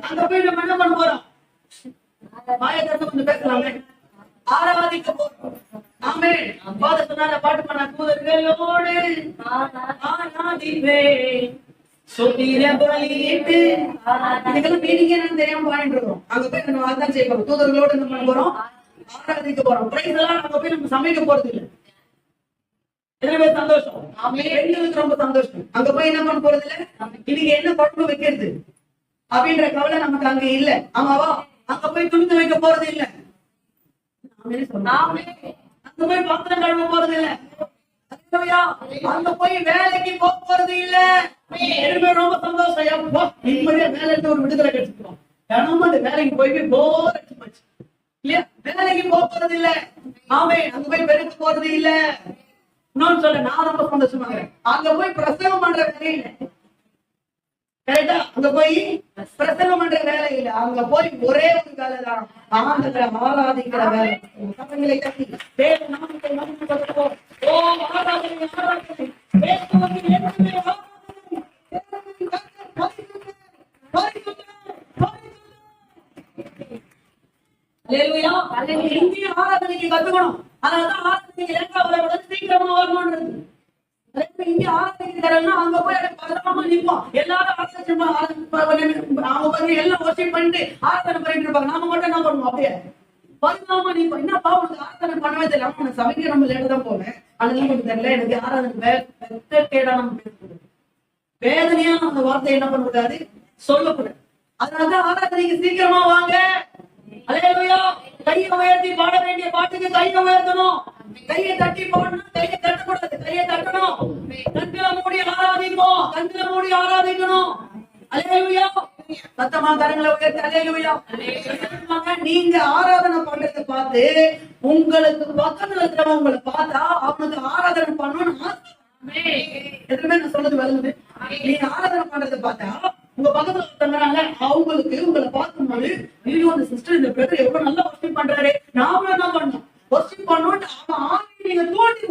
அங்க போய் நம்ம என்ன பண்ண போறோம்? வாயத்திறந்து கொஞ்சம் பேசலாமே. ஆராதிக்க போறோம். ஆமென். ஃபாதர் சொன்னாரு, பாட்டு பண்ண, தூதர்களோடு ஆராதிப்பேன் சொத்திர பலியிட்டு. இதுக்கெல்லாம் மீனிங் என்னன்னு தெரியாம பாடிட்டு இருக்கோம். அங்க போய் நம்ம அதான் செய்ய போறோம். தூதர்களோடு என்ன பண்ண போறோம்? ஆராதிக்க போறோம். பிரைஸ் எல்லாம் அங்க போய் நம்ம சமைக்க போறது இல்லை. எத்தனை பேர் சந்தோஷம்? பெண்களுக்கு ரொம்ப சந்தோஷம். அங்க போய் என்ன பண்ண போறது இல்ல, இன்னைக்கு என்ன குழம்பு வைக்கிறது அப்படின்ற கவலை நமக்கு அங்க இல்ல. ஆமாவா? அங்க போய் துணி துவைக்க போறது இல்ல. அங்க போய் பாத்திரம் கழுவ போறது இல்ல. அங்க போய் வேலைக்கு போறது போறது இல்ல. எனக்கு ரொம்ப சந்தோஷம். எப்போ நிம்மதியா வேலை இருந்து ஒரு விடுதலை கிடைச்சிருக்கோம். தினமும் அந்த வேலைக்கு போய் போர் அடிச்சு போச்சு இல்லையா? வேலைக்கு போறது இல்ல. ஆமே, அங்க போய் பெருக்க போறது இல்ல. இன்னொன்னு சொல்ல, நான் ரொம்ப சந்தோஷமா இருக்கிறேன். அங்க போய் பிரசவம் பண்ற வேலை இல்ல. கரெக்டா? அங்க போய் பிரசவம் பண்ற வேலை இல்ல. அங்க போய் ஒரே ஒரு வேலை தான், ஆண்டவரை ஆராதிக்கிற வேலை. கரங்களை தட்டி தேவ நாமத்தை மகிமைப்படுத்துவோம். ஓ ஆராதனை, ஆராதனை. இயேசுவுக்கு என்றுமே ஆராதனை. தேவனின் கர்த்தர் பரிசுத்தர், பரிசுத்தர், பரிசுத்தர். அல்லேலூயா. இந்திய ஆராதனைக்கு கத்துக்கணும். அதனாலதான் ஆராதனைக்கு லேட்டாக சீக்கிரமா வரணும்ன்றது. இங்க ஆராதனைக்கிறன்னா அங்க போய் பதறாம நிற்போம். எல்லாரும் அவங்க எல்லாம் வர்ஷிப் பண்ணிட்டு ஆராதனை பண்ணிட்டு இருப்பாங்க. நாம மட்டும் என்ன பண்ணுவோம்? அப்படியே பதறாம நிற்போம். என்னப்பா உனக்கு ஆராதனை பண்ணவே தெரியல. உனக்கு சமைக்க நம்ம லேட்டா தான் போவேன். அதெல்லாம் கொஞ்சம் தெரியல. எனக்கு ஆராதனை கேடா நம்ம பேசக்கூடாது. வேதனையா அந்த வார்த்தை என்ன பண்ணக்கூடாது, சொல்லக்கூடாது. அதனாலதான் ஆராதனைக்கு சீக்கிரமா வாங்க. அல்லேலூயா. கையை உயர்த்தி பாட வேண்டிய பாட்டுக்கு கையை உயர்த்தணும். கையை தட்டி பாடணும். கையை தட்டக்கூடாது, கையை தட்டணும். கண்களை மூடி ஆராதிப்போம். கண்களை மூடி ஆராதிக்கணும். அல்லேலூயா. சத்தமா கரங்களை உயர்த்தி அல்லேலூயா. நீங்க ஆராதனை பண்றதை பார்த்து உங்களுக்கு பக்கத்துல இருக்கிறவங்க உங்களை பார்த்தா அவனுக்கு ஆராதனை பண்ணணும்னு ஆசை. எதுவுமே நான் சொல்றது வருது. நீங்க ஆராதனை பண்றதை பார்த்தா உங்க பக்கத்துல ஒருத்தவங்க அவங்களுக்கு உங்களை பார்க்கும்போது, ஐயோ அந்த சிஸ்டர் இந்த பிரதர் எவ்வளவு நல்லா வர்ஷிப் பண்றாரு, நாமளும் என்ன பண்ணணும், வர்ஷிப் பண்ணணும். அவன் ஆவி நீங்க தோண்டி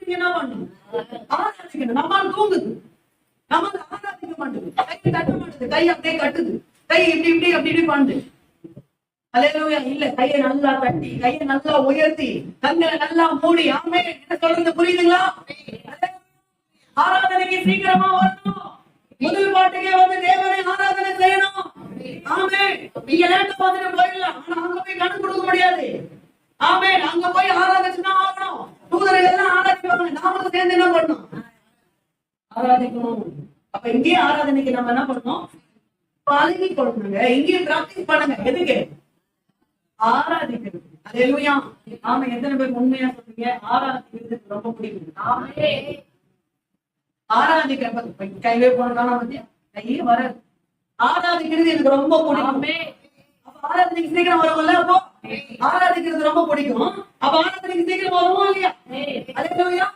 நீங்க என்ன பண்ணணும், ஆராதிக்கணும். நம்ம தூங்குது, நம்ம ஆராதிக்க மாட்டேங்குது, கை தட்ட மாட்டேங்குது, கை அப்படியே கட்டுது, கை இப்படி இப்படி அப்படி இப்படி பண்ணுது. அல்லேலூயா. இல்ல, கையை நல்லா தட்டி, கையை நல்லா உயர்த்தி, கண்களை நல்லா மூடி. ஆமே, என்ன சொல்றது புரியுதுங்களா? ஆராதனைக்கு சீக்கிரமா வரணும். முதல் பாட்டுக்கே வந்து தேவனை ஆராதனை செய்யணும். ஆமே, நீங்க லேட்டா பார்த்துட்டு போயிடலாம். ஆனா அங்க போய் கணக்கு கொடுக்க முடியாது. ஆமே, அங்க போய் ஆராதனை ஆகணும். தூதர்கள் எல்லாம் ஆராதிப்பாங்க. நாமளும் சேர்ந்து என்ன பண்ணணும், ஆராதிக்கணும். அப்ப இங்கேயே ஆராதனைக்கு நம்ம என்ன பண்ணணும், பழகி கொடுக்கணுங்க. இங்கேயும் பிராக்டிஸ் பண்ணுங்க. எதுக்கு? ஆராதிக்கிறது. அல்லேலூயா. ஆமா, எத்தனை பேர் உண்மையா சொல்றீங்க ஆராதிக்கிறது ரொம்ப பிடிக்கும்? ஆமே, ஆராதிக்கிற கைவே போனதான பத்தியா கையே வராது. ஆராதிக்கிறது எனக்கு ரொம்ப பிடிக்கும். அப்ப ஆராதனைக்கு சீக்கிரம் வரும்ல. அப்போ ஆராதிக்கிறது ரொம்ப பிடிக்கும். அப்ப ஆராதனைக்கு சீக்கிரம் வருவோம் இல்லையா? அல்லேலூயா.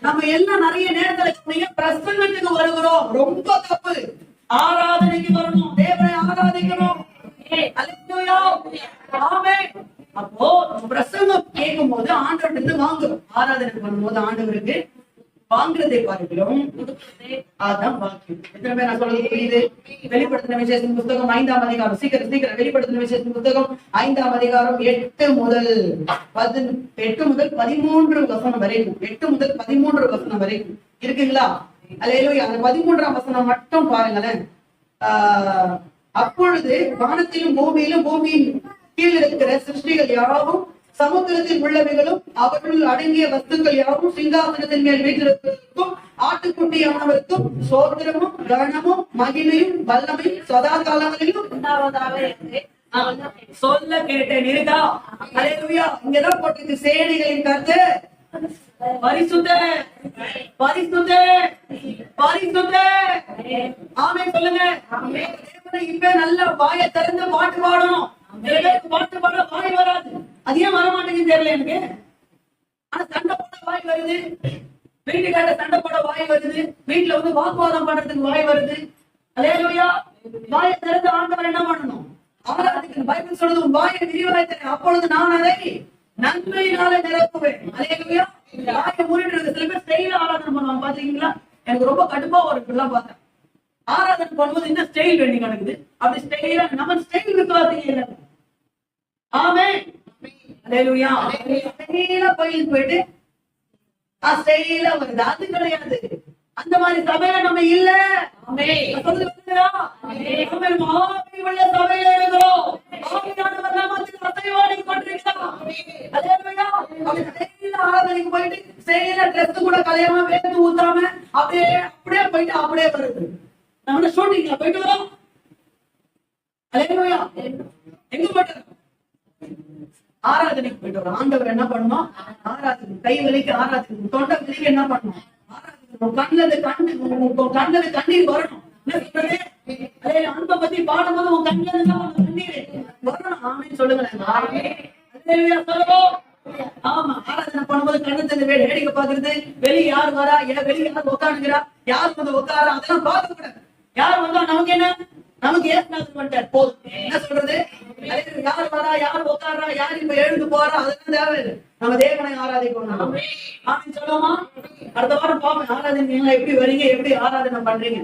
நம்ம எல்லாம் நிறைய நேரத்துல பிரசங்கத்துக்கு வருகிறோம், ரொம்ப தப்பு. ஆராதனைக்கு வரணும், தேவனை ஆராதிக்கணும். அல்லேலூயா. ஆமென். அப்போ பிரசங்கம் கேட்கும் போது ஆண்டவர்கிட்ட இருந்து வாங்குறோம். ஆராதனை பண்ணும்போது ஆண்டவருக்கு வாங்குறதை பார்க்கிறோம், அதான் வாக்கியம். எத்தனை பேர் நான் சொல்றது புரியுது? வெளிப்படுத்தின விசேஷத்தின் புத்தகம் 5ஆம் அதிகாரம், சீக்கிரம் சீக்கிரம், வெளிப்படுத்தின விசேஷத்தின் புத்தகம் 5ஆம் அதிகாரம் 8 முதல் 13 வசனம் வரைக்கும், 8 முதல் 13 வசனம் வரைக்கும் இருக்குங்களா? அல்லேலூயா. அந்த 13ஆம் வசனம் மட்டும் பாருங்களேன். அப்பொழுது வானத்திலும் பூமியிலும் பூமியின் கீழ் இருக்கிற சிருஷ்டிகள் யாவும், சமுத்திரத்தில் உள்ளவைகளும் அவற்றுள் அடங்கிய வஸ்துக்கள் யாவும், சிங்காசனத்தின் மேல் வீட்டிற்கும் ஆட்டுக்குட்டியானவருக்கும் சோத்திரமும் கனமும் மகிமையும் வல்லமையும் சதா காலங்களிலும் உண்டாவதாக சொல்ல கேட்டேன். இருக்கா? அல்லேலூயா. இங்கதான் போட்டு சேனைகளின் கர்த்தர் பரிசுத்தர், பரிசுத்தர், பரிசுத்தர். ஆமென் சொல்லுங்க. இப்ப நல்ல வாயை திறந்து பாட்டு பாடணும். பாட்டு பாட வாய் வராது. அது ஏன் வர மாட்டேங்குது தெரியல எனக்கு. ஆனா சண்டை போட வாய் வருது, வீட்டுக்கார சண்டை போட வாய் வருது, வீட்டுல வந்து வாக்குவாதம் பண்றதுக்கு வாய் வருது. அல்லேலூயா. வாயை திறந்து ஆண்டவர் என்ன பண்ணணும், ஆராதிக்கணும். பைபிள் சொல்றது வாயை விரிவாய்த்தேன், அப்பொழுது நான் அதை நன்மையினால நிரப்புவேன். அல்லேலூயா. வாயை மூடிட்டு இருக்கு. சில பேர் ஸ்டைல ஆராதனை பண்ணுவாங்க, பாத்தீங்களா? எனக்கு ரொம்ப கடுப்பா ஒரு இப்படிலாம் பார்த்தேன். ஆராதனை பண்ணும்போது என்ன ஸ்டைல் வேண்டி கிடக்குது. அப்படி ஸ்டைலா நம்ம ஸ்டைல் விசுவாசிங்க இல்லை. ஆமென். அல்லேலூயா. ஸ்டைலா கோயிலுக்கு போயிட்டு ஸ்டைலா வருது, அது கிடையாது. அந்த மாதிரி சபையில நம்ம இல்ல. சபையில இருக்கிறோம். ஆராதனைக்கு போயிட்டு ஸ்டைலா ட்ரெஸ் கூட கலையாம வேர்த்து ஊத்தாம அப்படியே அப்படியே போயிட்டு அப்படியே வருது. நம்ம ஷூட்டிங்ல போயிட்டு வரோம். அல்லேலூயா. எங்க போயிட்டு ஆராதனைக்கு போயிட்டு வரோம். ஆண்டவர் என்ன பண்ணணும், ஆராதனை. கை வலிக்கு ஆராதனை, தொண்டை வலிக்கு என்ன பண்ணணும், ஆராதனை உன் கண்ணது கண்ணீர் வரணும். என்ன சொல்றது? அதே அன்பை பத்தி பாடும்போது உன் கண்ணீர் வரணும். ஆமென் சொல்லுங்களேன். அல்லேலூயா சொல்லுவோம். ஆமா, ஆராதனை பண்ணும்போது கண்ணு தந்து வேடிக்கை பாக்குறது, வெளியே யார் வரா, வெளியே யார் உட்காந்துக்கிறா, யார் வந்து உட்காரா, அதெல்லாம் பார்க்க கூடாது. யார் வந்தா நமக்கு என்ன? நமக்கு ஏசுநாதர் வந்துட்டார் போதும். என்ன சொல்றது? யார் வரா, யார் உட்காரா, யார் இப்ப எழுந்து போறா, அதெல்லாம் தேவையில்லை. நம்ம தேவனை ஆராதிக்கணும். ஆமென் சொல்லுவோமா? அடுத்த வாரம் பாப்பேன் ஆராதனை நீங்க எப்படி வரீங்க, எப்படி ஆராதனை பண்றீங்க.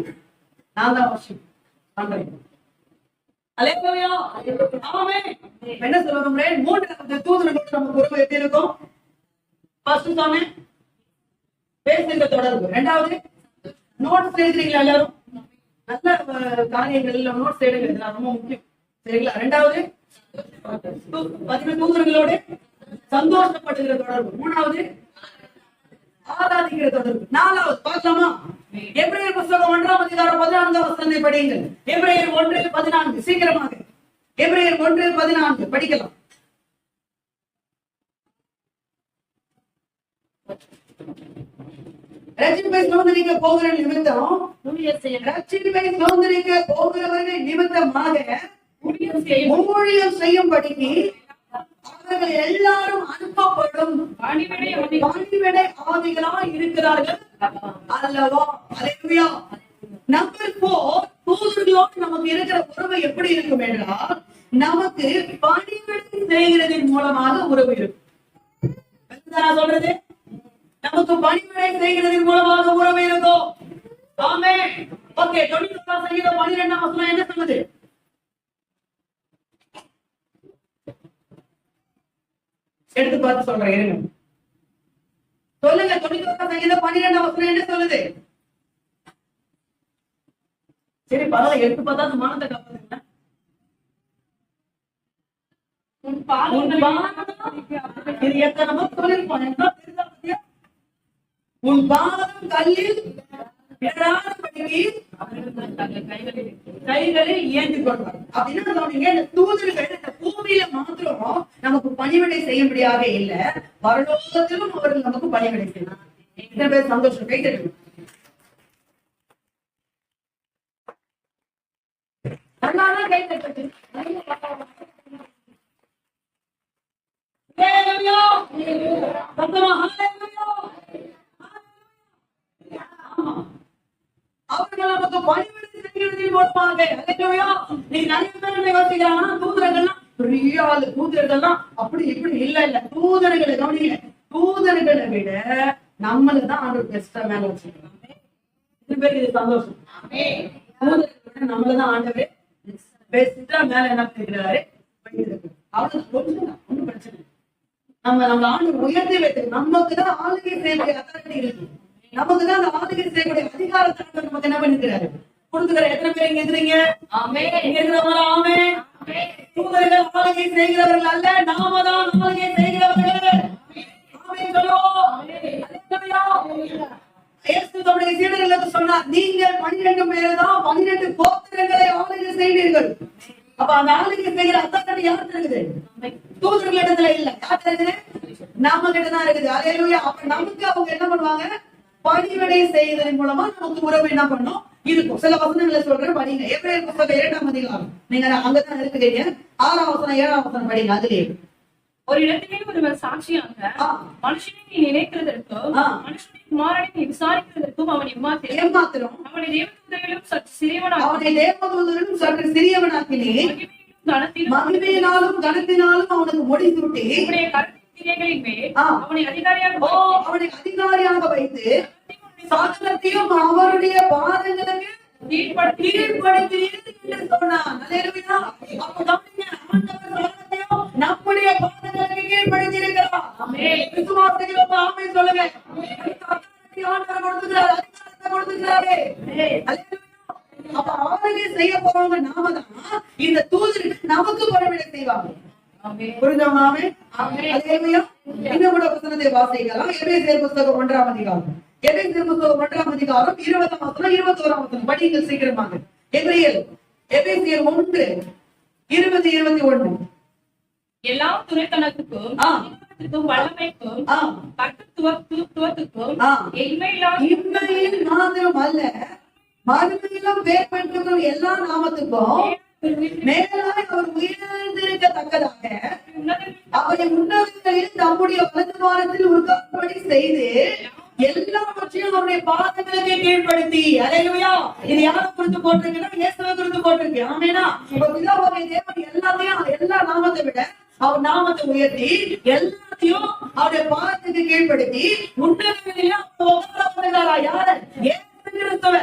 நான் தான் அவசியம் பண்றேன். அல்லேலூயா. ஆமென். என்ன சொல்றோம்? மூன்றாவது தூதர்களோட நம்ம உறவு எப்படி இருக்கும்? ஃபர்ஸ்ட் சொன்னேன் பேசுகிற தொடர்பு. இரண்டாவது நோட்ஸ் எழுதுறீங்களா எல்லாரும்? நல்ல காரியங்கள்ல நோட்ஸ் எடுக்கிறது ரொம்ப முக்கியம். சரிங்களா? இரண்டாவது 10 தூதர்களோட சந்தோஷப்படுகிற தொடர்பு. மூணாவது ஆராதிக்கிற தொடர்பு. நாலாவது பார்க்கலாமா? எபிரேயர் புத்தகம் 1ஆம் அதிகாரம் 14ஆம் வசனத்தை படியுங்கள். எபிரேயர் 1:14 சீக்கிரமாக. எபிரேயர் 1:14 படிக்கலாம். ரட்சிப்பை சுதந்திரிக்க போகிற நிமித்தம், ரட்சிப்பை சுதந்திரிக்க போகிறவர்கள் நிமித்தமாக ஊழியம் செய்யும்படிக்கு அவர்கள் எல்லாரும் அனுப்பப்படும் பணிவிடை ஆவிகளாய் இருக்கிறார்கள் அல்லவா? அல்லேலூயா. நம்பர் 4, தூதர்களோடு நமக்கு இருக்கிற உறவு எப்படி இருக்கும் என்றால், நமக்கு பணிவிடை செய்கிறதின் மூலமாக உறவு இருக்கும். நான் சொல்றது, நமக்கு பணிவிடை செய்கிறதின் மூலமாக உறவு இருக்கும். ஆமென். ஓகே, 91 சங்கீதம் 12ஆம் வசனம் என்ன சொல்லுது? எடுத்து பார்த்து சொல்றேன், இருங்க. சொல்லுங்க. 91 சங்கீதம் 12ஆம் வசனம் என்ன சொல்லுது? சரி, பரவாயில்ல, எடுத்து பார்த்தா அது மானத்தை காப்பாத்துங்க. இது எத்தனை முறை சொல்லிருப்போம். என்ன தெரியுதா பத்தியா? உன் பாதம் கல்லில் இடராதபடிக்கு கைகளில் ஏந்தி கொள்வார். அப்படின்னா சொன்னீங்க, இந்த தூதர்கள் இந்த பூமியில மாத்திரம் நமக்கு பணிவிடை செய்யும்படியாக இல்ல, பரலோகத்திலும் அவர்கள் நமக்கு பணிவிடை செய்யலாம். எத்தனை பேர் சந்தோஷம்? கை தட்டுங்க. கை தட்டு. அவர்கள் நமக்கு பணிவிடை செய்கிறதின் மூலமாக. நீ நிறைய பேர் யோசிக்கிறாங்கன்னா தூதர்கள்லாம் பெரிய ஆளு, தூதர்கள்லாம் அப்படி இப்படி இல்ல. தூதர்களை கவனிங்க, தூதர்களை விட நம்மளுதான் ஆண்டவர் பெஸ்டா மேல வச்சிருக்காங்க. இது பேருக்கு இது சந்தோஷம். தூதர்களை நம்மளதான் ஆண்டவர் பெஸ்டா மேல என்ன பண்ணிக்கிறாரு? அவ்வளவு ஒண்ணும் பிரச்சனை இல்லை. நம்ம ஆண்டு உயர்த்தி வைத்து நமக்குதான் ஆளுகை செய்யக்கூடிய அத்தாரிட்டி இருக்கு. நமக்குதான் அந்த ஆளுகை செய்யக்கூடிய அதிகாரத்தை நமக்கு என்ன பண்ணிக்கிறாரு? கொடுத்துக்கிற. எத்தனை பேர் இங்க இருக்கிறீங்க? தூதர்கள் ஆளுகை செய்கிறவர்கள் அல்ல, நாம தான் ஆளுகை செய்கிறவர்கள். தம்முடைய சீடர்களுக்கு சொன்னார், நீங்கள் 12 பேர் தான் 12 கோத்திரங்களை ஆளுகை செய்வீர்கள். அப்ப அந்த ஆளுகை செய்கிற அத்தாரிட்டி யாருக்கு இருக்குது? தூதர்களிடத்துல இல்ல. யாருக்கு இருக்குது? நம்ம கிட்டதான் இருக்குது. அல்லேலூயா. அப்ப நமக்கு அவங்க என்ன பண்ணுவாங்க? பணிவிடை செய்வதன் மூலமா நமக்கு உறவு என்ன பண்ணும்? இருக்கும். சில வசனங்களை சொல்றேன், படிங்க. எபிரேயர் புத்தகம் 2ஆம் அதிகாரம், நீங்க அங்கதான் இருக்கிறீங்க. 6ஆம் வசனம் 7ஆம் வசனம் படிங்க. அதுலயே ஒரு இடத்திலே ஒருவர் சாட்சியாக மனுஷனை நீ நினைக்கிறதற்கும் மனுஷனை குமாரனை நீ விசாரிக்கிறதற்கும் அவன் ஏமாத்திரம் அவனை தேவதூதரிலும் சற்று சிறியவனாக்கினே, மகிமையினாலும் கனத்தினாலும் அவனுக்கு முடிசூட்டி அவனை அதிகாரியாக வைத்து சகலத்தையும் அவருடைய பாதங்களுக்கு கீழ்ப்படுத்தினீர் என்று சொன்னான். அல்லேலூயா. அப்ப கவனிங்க, ஆண்டவர் சகலத்தையும் நம்முடைய பாதங்களுக்கு கீழ்ப்படுத்தி இருக்கிறார். விசுவாசிகளோட ஆமென் சொல்லுங்க. ஆண்டவர் கொடுத்துக்கிறார், அதிகாரத்தை கொடுத்துக்கிறாரு. அல்லேலூயா. அப்ப ஆளுகை செய்ய போறவங்க நாம தான். இந்த தூதர்கள் நமக்கு பணிவிடை செய்வாங்க. புரிஞ்சவங்க? ஆமென். அல்லேலூயா. இன்னும் கூட வசனத்தை வாசிக்கலாம். எபேசியர் புத்தகம் 1ஆம் அதிகாரம், எபேசியர் புத்தகம் 1ஆம் அதிகாரம் 20ஆம் வசனம் 21ஆம் வசனம் படிங்க சீக்கிரமாக. எபிரேயர் எபேசியர் 1:20-21. எல்லா துரைத்தனத்துக்கும் அதிகாரத்துக்கும் வல்லமைக்கும் ஆ, கர்த்தத்துவத்துக்கும் ஆ. எண்மையில்லாத இம்மையில் மாத்திரம் அல்ல, மறுமையிலும் பேர் பெற்றிருக்கும் எல்லா நாமத்துக்கும் மேலாய் அவர் உயர்ந்திருக்கத்தக்கதாக அவரை உன்னதங்களில் தம்முடைய வலதுபாரத்தில் உட்காரும்படி செய்து எல்லாவற்றையும் அவருடைய பாதங்களுக்கு கீழ்ப்படுத்தி. அல்லேலூயா. இது யாரை குறித்து போட்டிருக்குன்னா இயேசுவை குறித்து போட்டிருக்கு. ஆமெனா. இப்ப பிதாவாகிய தேவன் எல்லாத்தையும் எல்லா நாமத்தை விட அவர் நாமத்தை உயர்த்தி எல்லாத்தையும் அவருடைய பாதத்துக்கு கீழ்ப்படுத்தி உன்னதங்களில் உட்கார யாரு? இயேசு கிறிஸ்துவை.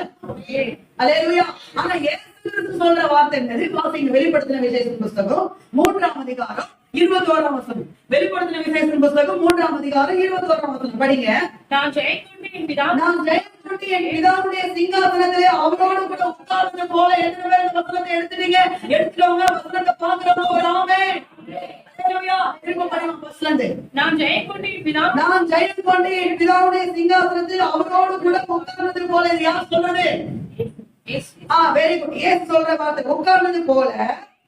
அல்லேலூயா. ஆனா இயேசு கிறிஸ்து சொல்ற வார்த்தை என்னது? வாசிங்க. வெளிப்படுத்தின விசேஷம் புஸ்தகம் 3ஆம் அதிகாரம் 21ஆம் வசனம். வெளிப்படுத்தின விசேஷம் புஸ்தகம் 3ஆம் அதிகாரம் 21ஆம் வசனம் படிங்க. நான் ஜெயக்கொண்டு என் பிதா நான் ஜெயக்கொண்டு என் பிதாவுடைய சிங்காசனத்திலே அவரோடு கூட உட்கார்ந்தது போல. எத்தனை பேர் இந்த வசனத்தை எடுத்துட்டீங்க? எடுத்துட்டவங்க வசனத்தை பாக்குறவங்க ஒரு ஆமென். அல்லேலூயா. திரும்ப படிங்க வசனத்தை. நான் ஜெயக்கொண்டு என் பிதா நான் ஜெயம் கொண்டு என் பிதாவுடைய சிங்காசனத்தில் அவரோடு கூட உட்கார்ந்தது போல. இது யார் சொல்றது? Very good. ஏசு சொல்ற வார்த்தை உட்கார்ந்தது போல.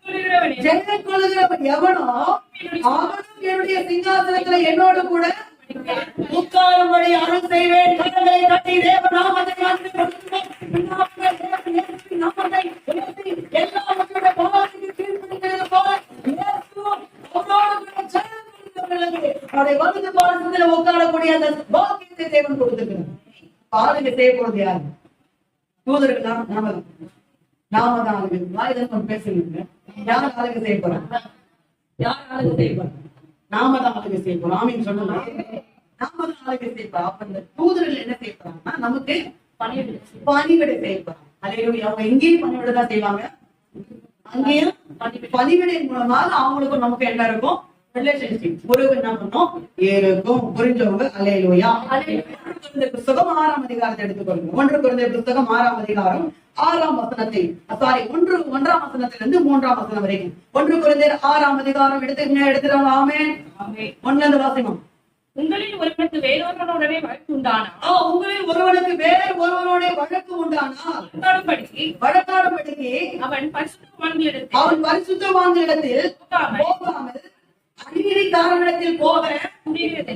சொல்லுகிறவனே, ஜெயம் கொள்ளுகிறவன் எவனோ அவனும் என்னுடைய சிங்காசனத்துல என்னோடு கூட உட்காரும்படி அருள் செய்வேன். கரங்களை தட்டி தேவ நாமத்தை எல்லா மக்களுடைய பாவத்துக்கு கீழ்ப்படிகிறது போல இயேசுவும் அவரோடு கூட ஜெயம் கொள்ளுகிறவர்களுக்கு அவருடைய வலது பாதத்தில் உட்காரக்கூடிய அந்த பாக்கியத்தை தேவன் கொடுத்திருக்கிறார். பாருங்க, செய்யப்படுறது யாரு? தூதர்கள் தான். நாம தான் ஆளுங்க. வாயில பேசுங்க. யார் ஆளுங்க செய்ய போறாங்க? யார் ஆளுங்க செய்ய போறாங்க? நாம தான் ஆளுங்க செய்ய போறோம். ஆமீன் சொன்னா நாம தான் ஆளுங்க செய்ய போறோம். அப்ப இந்த தூதர்கள் என்ன செய்ய போறாங்கன்னா நமக்கு பணிவிடை செய்ய போறாங்க. அல்லேலூயா. அவங்க எங்கேயும் பணிவிடை தான் செய்வாங்க. அங்கேயும் பணிவிடை மூலமாக அவங்களுக்கும் நமக்கு என்ன இருக்கும்? ரிலேஷன்ஷிப் உறவு என்ன பண்ணும்? இருக்கும். புரிஞ்சவங்க. அல்லேலூயா. புத்தகம் 6ஆம் அதிகாரத்தை எடுத்துக்கொள்ளுங்க. 1 கொரிந்தியர் புத்தகம் 6ஆம் அதிகாரம் 6ஆம் வசனத்தை 1ஆம் வசனத்திலிருந்து 3ஆம் வசனம் வரைக்கும் 1 கொரிந்தியர் 6ஆம் அதிகாரம் எடுத்துறாங்க. ஆமென். 1ல இருந்து வாசிக்கணும். உங்களில் ஒருவனுக்கு வேறொருவனுடனே வழக்கு உண்டானா, உங்களில் ஒருவனுக்கு வேற ஒருவனுடைய வழக்கு உண்டானால் வழக்காடும்படிக்கு அவன் பரிசுத்தவான்களிடத்தில் அவன் பரிசுத்தவான்களிடத்தில் போகாமல் அநீதிக்காரனிடத்தில் போக முடிகிறது.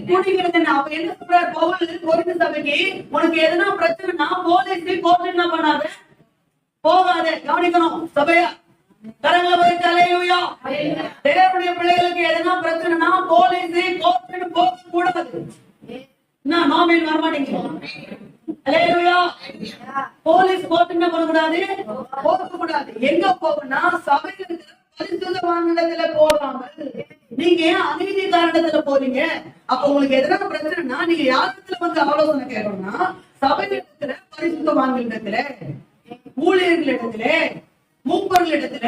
அப்ப என்ன சொல்றார் பவுல் கொரிந்து சபைக்கு? உனக்கு எதனா பிரச்சனைனா போலீஸ் கோர்ட் என்ன பண்ணாத, போகாத. கவனிக்கணும் சபையா. கரங்களை வைத்து அல்லேலூயா. தேவனுடைய பிள்ளைகளுக்கு எதனா பிரச்சனைனா போலீஸ் கோர்ட் போக கூடாது. என்ன நாமில் வரமாட்டேங்க? அல்லேலூயா. போலீஸ் கோர்ட் என்ன பண்ணக்கூடாது? போக கூடாது. எங்க போகணும்னா சபைக்கு பரிசுத்தவான்களிடத்துல போகாமல் நீங்க ஏன் அநீதிக்காரனிடத்துல போறீங்க? அப்ப உங்களுக்கு எதனா பிரச்சனைனா நீங்க யாரிடத்துல வந்து ஆலோசனை கேட்கணும்னா சபையிடத்துல, பரிசுத்தவான்களிடத்துல, ஊழியர்களிடத்துல, மூப்பர்களிடத்துல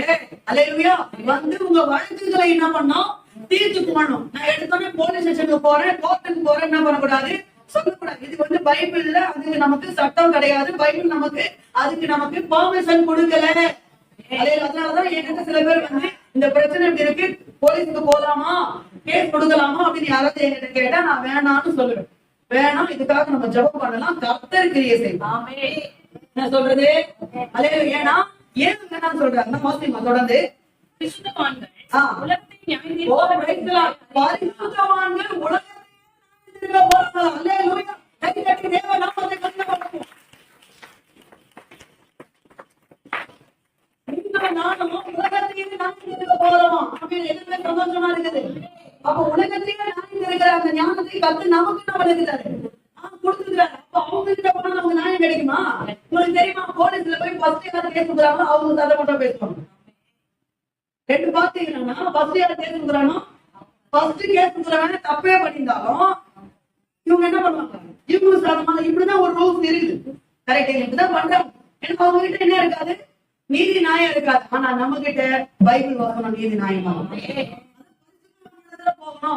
அல்லேலூயா வந்து உங்க வழக்குகளை என்ன பண்ணணும்? தீர்த்து போடணும். நான் எடுத்தோடனே போலீஸ் ஸ்டேஷனுக்கு போறேன், கோர்ட்டுக்கு போறேன் என்ன பண்ணக்கூடாது? சொல்லக்கூடாது. இது வந்து பைபிள்ல அதுக்கு நமக்கு சட்டம் கிடையாது. பைபிள் நமக்கு அதுக்கு நமக்கு பெர்மிஷன் கொடுக்கல. அதனாலதான் என்கிட்ட சில பேர் வந்து இந்த பிரச்சனை இப்படி இருக்கு, போலீஸுக்கு போலாமா, கேஸ் கொடுக்கலாமா அப்படின்னு யாராவது என்கிட்ட கேட்டா நான் வேணாம்னு சொல்லுவேன். வேணாம், இதுக்காக நம்ம ஜெபம் பண்ணலாம், கர்த்தர் கிரியை செய்வோம். என்ன சொல்றது? அல்லேலூயா. ஏன்னா ஏன் வேணாம்னு சொல்றாங்க? மோஸ்ட்லி தொடர்ந்து பரிசுத்தவான்கள் உலகத்தை பரிசுத்தவான்கள் உலகத்தை போறாங்க. அல்லேலூயா. கை தட்டி தேவ நாமத்தை கண்டவர்கள் நானும் உலகத்தையும் நாங்கள் போறோம் அப்படின்னு எதுவுமே சந்தோஷமா இருக்குது. அப்ப உலகத்தையும் நாங்கள் இருக்கிற அந்த ஞானத்தை கத்து நமக்கு நம்ம இருக்கிறாரு கொடுத்துருக்காரு. அப்ப அவங்க கிட்ட போனா நமக்கு நியாயம் கிடைக்குமா? உங்களுக்கு தெரியுமா? போலீஸ்ல போய் ஃபர்ஸ்ட் யார் கேஸ் கொடுக்குறாங்களோ அவங்க அதை மட்டும் பேசுவாங்க. ரெண்டு பாத்தீங்கன்னா ஃபர்ஸ்ட் யார் கேஸ் கொடுக்குறானோ ஃபர்ஸ்ட் கேஸ் கொடுக்குறவங்க தப்பே பண்ணியிருந்தாலும் இவங்க என்ன பண்ணுவாங்க? இவங்க சாதமாக இப்படிதான் ஒரு ரூல்ஸ் இருக்குது. கரெக்ட், இப்படிதான் பண்றாங்க. ஏன்னா அவங்க கிட்ட என்ன இருக்காது? நீதி நியாயம் இருக்காது. ஆனா நம்ம கிட்ட பைபிள் வசனம் நீதி நியாயமா போகணும்.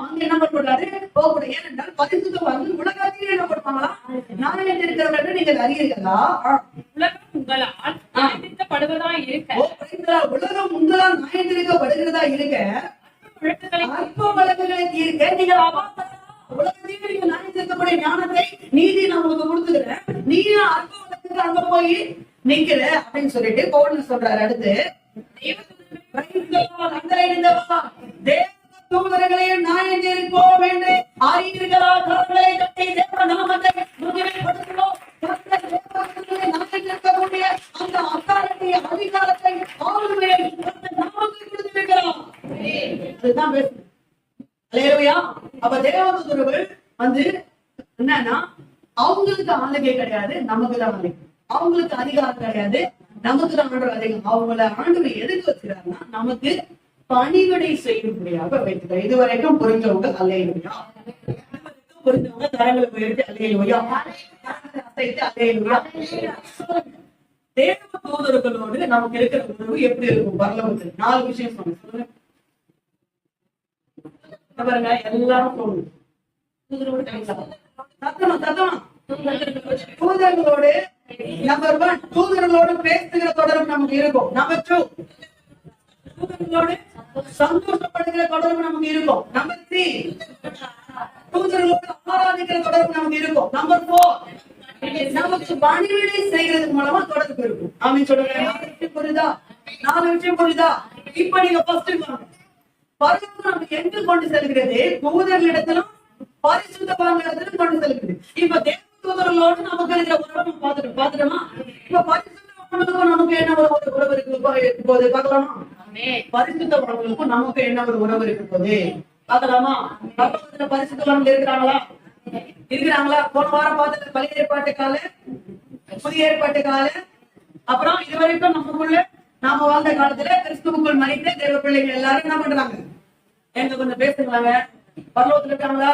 அங்க என்ன பண்ணக்கூடாது? போகக்கூடாது. ஏனென்றால் பரிசுத்தவான்கள் உலகத்தையும் என்ன பண்ணுவாங்களா? நியாயம் இருக்கிறவர்கள் நீங்கள் அறியீர்களா? உலகம் உங்களால் நியாயப்படுவதா இருக்க உலகம் உங்களால் நியாயப்படுகிறதா இருக்க அற்ப வழக்குகளை தீர்க்க நீங்கள் உலகத்தையும் நீங்க நியாயத்திற்கக்கூடிய ஞானத்தை நீதி நான் உங்களுக்கு கொடுத்துக்கிறேன். நீங்க அற்ப வழக்குக்கு அங்க போய் நிக்கல அப்படின்னு சொல்லிட்டு பவுல் சொல்றாரு. அடுத்து தூதர்களே நியாயந்தீர்ப்போம் என்று அறிவீர்களா? கரங்களை தட்டி தேவ நாமத்தை மகிமைப்படுத்துகிறோம். கர்த்தர் தேவர்களுக்கு நியாயந்தீர்க்கக்கூடிய அந்த அத்தாரிட்டி, அதிகாரத்தை, ஆளுமையை கர்த்தர் நமக்கு கொடுத்திருக்கிறார். அதுதான் பேசுது. அல்லேலூயா. அப்ப தேவதூதர்கள் வந்து என்னன்னா, அவங்களுக்கு ஆளுகை கிடையாது, நமக்கு தான் ஆளுகை. அவங்களுக்கு அதிகாரம் கிடையாது, நமக்கு தான் ஆண்டவர் அதிகம். அவங்கள ஆண்டவர் எதுக்கு வச்சுக்கிறாருன்னா, நமக்கு பணிவிடை செய்யும்படியாக வைத்துக்கிறார். இதுவரைக்கும் புரிஞ்சவங்க அல்லேலூயா. புரிஞ்சவங்க தரங்களை போயிட்டு அல்லேலூயா. அசைத்து அல்லேலூயா. தேவ தூதர்களோடு நமக்கு இருக்கிற உறவு எப்படி இருக்கும்? பரலோகத்தில் 4 விஷயம் சொல்லுங்க. பாருங்க, எல்லாரும் சொல்லுங்க. தூதர்களோடு நம்பர் 1, தூதர்களோடு பேசுகிற தொடர்பு நமக்கு இருக்கும். நம்பர் 2, தூதர்களோடு சந்தோஷப்படுகிற தொடர்பு நமக்கு இருக்கும். நம்பர் 3, தூதர்களோடு ஆராதிக்கிற தொடர்பு நமக்கு இருக்கும். நம்பர் 4, நமக்கு பணிவிடை செய்யறது மூலமா தொடர்பு இருக்கும். ஆமென் சொல்லுங்க. புரியுதா? 4 விஷயம் புரியுதா? இப்ப நீங்க ஃபர்ஸ்ட் பரிசுத்தம் நமக்கு எங்கு கொண்டு செல்கிறது? தூதர்களிடத்திலும் பரிசுத்தவான்களிடத்திலும் கொண்டு செல்கிறது. இப்ப தேவ தூதர்களோடு நமக்கு இருக்கிற உறவு பாத்துட்டோமா? இப்ப பரிசுத்தவான்களுக்கும் நமக்கு என்ன ஒரு உறவு இருக்கு போது பார்க்கலாமா? பரிசுத்தவான்களுக்கும் நமக்கு என்ன ஒரு உறவு இருக்கு போது பார்க்கலாமா? பரிசுத்தவான்கள் இருக்கிறாங்களா? போன வாரம் பார்த்துட்டு பழைய ஏற்பாட்டு கால, புதிய ஏற்பாட்டு கால, அப்புறம் இதுவரைக்கும் நமக்குள்ள நாம வாழ்ந்த காலத்துல கிறிஸ்துவுக்குள் மறித்த தேவ பிள்ளைகள் எல்லாரும் என்ன பண்றாங்க? எங்க கொஞ்சம் பேசுங்களாங்க. பரலோகத்துல இருக்காங்களா?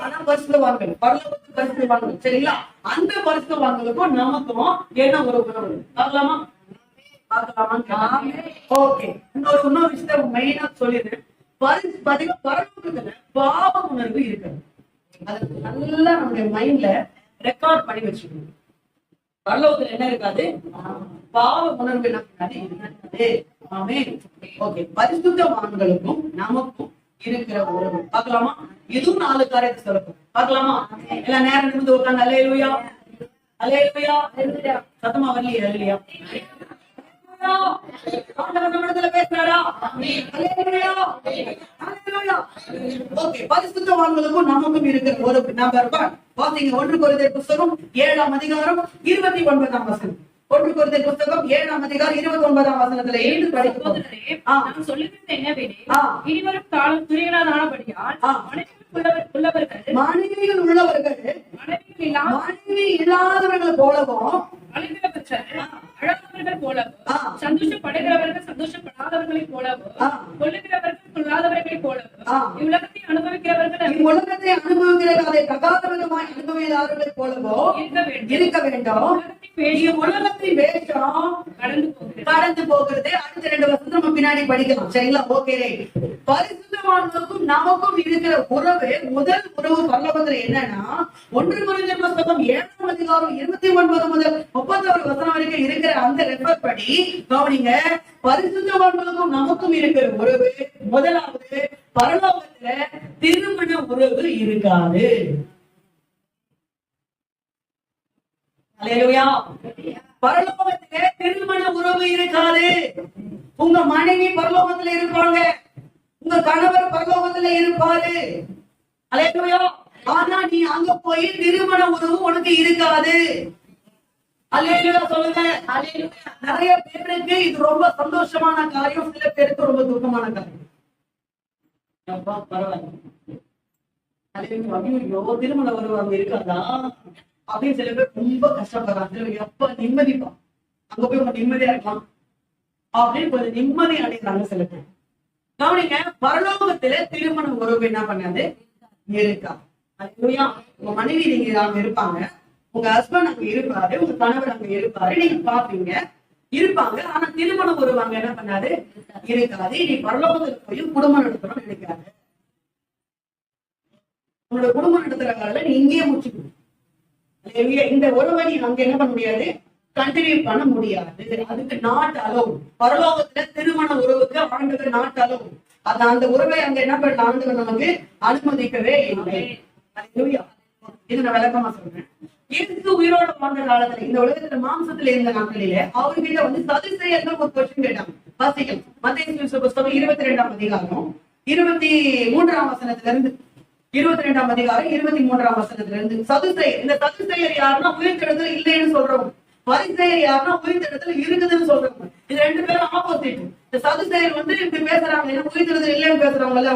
ஆனா பரிசுத்தவான்கள், பரலோகத்துக்கு பரிசுத்தவான்கள், சரிங்களா? அந்த பரிசுத்தவான்களுக்கும் நமக்கும் என்ன ஒரு உறவு பார்க்கலாமா? ஓகே. இன்னொரு விஷயத்த மெயினா சொல்லிடுறேன். பரலோகத்துல பாவ உணர்வு இருக்குது. அது நல்லா நம்முடைய மைண்ட்ல ரெக்கார்ட் பண்ணி வச்சுக்கணும். பரலோகத்துல என்ன இருக்காது? பாவ உணர்வு என்ன இருக்காது. ஆமென். ஓகே. பரிசுத்தவான்களுக்கும் நமக்கும் இருக்கிற உறவு பார்க்கலாமா? இதுவும் 4 காரியத்தை சொல்லணும். பார்க்கலாமா? எல்லா நேரம் நிமிர்ந்து உட்கார்ந்து அல்லேலூயா, அல்லேலூயா, அல்லேலூயா. சத்தமா வரலையா? அல்லேலூயா. ஆண்டவர் நம்மிடத்துல பேசுறாரா? அல்லேலூயா, அல்லேலூயா. ஓகே. பரிசுத்தவான்களுக்கும் நமக்கும் இருக்கிற உறவு நம்பர் 1 வாசிங்க. 1 கொரிந்தியர் புத்தகம் 7ஆம் அதிகாரம் 29ஆம் வசனம். 1 கொரிந்தியர் புத்தகம் 7ஆம் அதிகாரம் 29ஆம் வசனத்துல எழுந்து படிக்கும். நான் சொல்லுகிறது என்னவெனில், இனிவரும் காலம் துரியனானபடியால் மனைவிகள் உள்ளவர்கள் மனைவி இல்லாதவர்கள் போலவும், அழகாதவர்கள் போலவும், சந்தோஷப்படுகிறவர்கள் சந்தோஷப்படாதவர்களைப் போலவும், கொள்ளுகிறவர்கள் கொள்ளாதவர்களைப் போலவும், இவ்வுலகத்தை அனுபவிக்கிற அதை தகாத விதமாய் அனுபவியாதவர்களைப் போலவோ இருக்க வேண்டும். உலகத்தின் வேஷம் கடந்து போகிறது. அடுத்த 2 வருஷம் நம்ம பின்னாடி படிக்கலாம், சரிங்களா? ஓகே. பரிசுத்தவான்களுக்கும் நமக்கும் இருக்கிற உறவு, முதல் உறவு பரலோகத்துல என்னன்னா, 1 கொரிந்தியர் புத்தகம் 7ஆம் அதிகாரம் 29 முதல் 31 வசனம் வரைக்கும் இருக்கிற அந்த ரெஃபர் படி கவனிங்க. பரிசுத்தவான்களுக்கும் நமக்கும் இருக்கிற உறவு முதலாவது, பரலோகத்துல திருமண உறவு இருக்காது. அல்லேலூயா. பரலோகத்துல திருமண உறவு இருக்காது. உங்க மனைவி பரலோகத்துல இருப்பாங்க, உங்க கணவர் பரலோகத்துல இருப்பாரு. அல்லேலூயா. ஆனா நீ அங்க போய் திருமண உறவு உனக்கு இருக்காது. அல்லேலூயா சொல்லுங்க. நிறைய பேருக்கு இது ரொம்ப சந்தோஷமான காரியம், சில பேருக்கு ரொம்ப துக்கமான காரியம். பரவாயில்ல, திருமண உறவு அங்க இருக்காதா அப்படின்னு சில பேர் ரொம்ப கஷ்டப்படுறாங்க. எப்ப நிம்மதிப்பா அங்க போய் உங்க நிம்மதியா இருக்கலாம் அப்படின்னு கொஞ்சம் நிம்மதி அடைகிறாங்க சில பேர். கவனிங்க, பரலோகத்துல திருமண உறவு என்ன பண்ணாது? இருக்கா. அல்லேலூயா. உங்க மனைவி நீங்க அங்க இருப்பாங்க, உங்க ஹஸ்பண்ட் அங்க இருப்பாரு, உங்க கணவர் அங்க இருப்பாரு, நீங்க பாப்பீங்க இருப்பாங்க. ஆனா திருமண உறவு அங்க என்ன பண்ணாது? இருக்காது. நீ பரலோகத்துல போய் குடும்பம் நடத்தணும்னு நினைக்காது. உங்களோட குடும்பம் நடத்துற கால நீ இங்கேயே முடிச்சுக்கணும். இந்த உறவை நீ அங்க என்ன பண்ண முடியாது? கண்டினியூ பண்ண முடியாது. அதுக்கு நாட் அலோவ். பரலோகத்துல திருமண உறவுக்கு ஆண்டவர் நாட் அலோவ். அந்த உறவை அங்க என்ன பண்ண ஆண்டவர் நமக்கு அனுமதிக்கவே இல்லை. இது நான் விளக்கமா சொல்றேன். இயேசு உயிரோட வாழ்ந்த காலத்துல, இந்த உலகத்துல மாம்சத்துல இருந்த நாட்களிலே அவர்கிட்ட வந்து சதுசேயர்கள் ஒரு கொஸ்டின் கேட்டாங்க. வாசிக்கலாம். மத்தேயு புத்தகம் 22ஆம் அதிகாரம் 23ஆம் வசனத்திலிருந்து 22ஆம் அதிகாரம் 23ஆம் வசனத்திலிருந்து. சதுசேயர், இந்த சதுசேயர் யாருன்னா உயிர்த்தெழுதல் இல்லைன்னு சொல்றவங்க. பரிசேயர் யாருன்னா உயிர்த்தெழுதல் இருக்குதுன்னு சொல்றவங்க. இது ரெண்டு பேரும் ஆப்போசிட். இந்த சதுசேயர் வந்து இப்படி பேசுறாங்க, ஏன்னா உயிர்த்தெழுதல் இல்லைன்னு பேசுறாங்கல்ல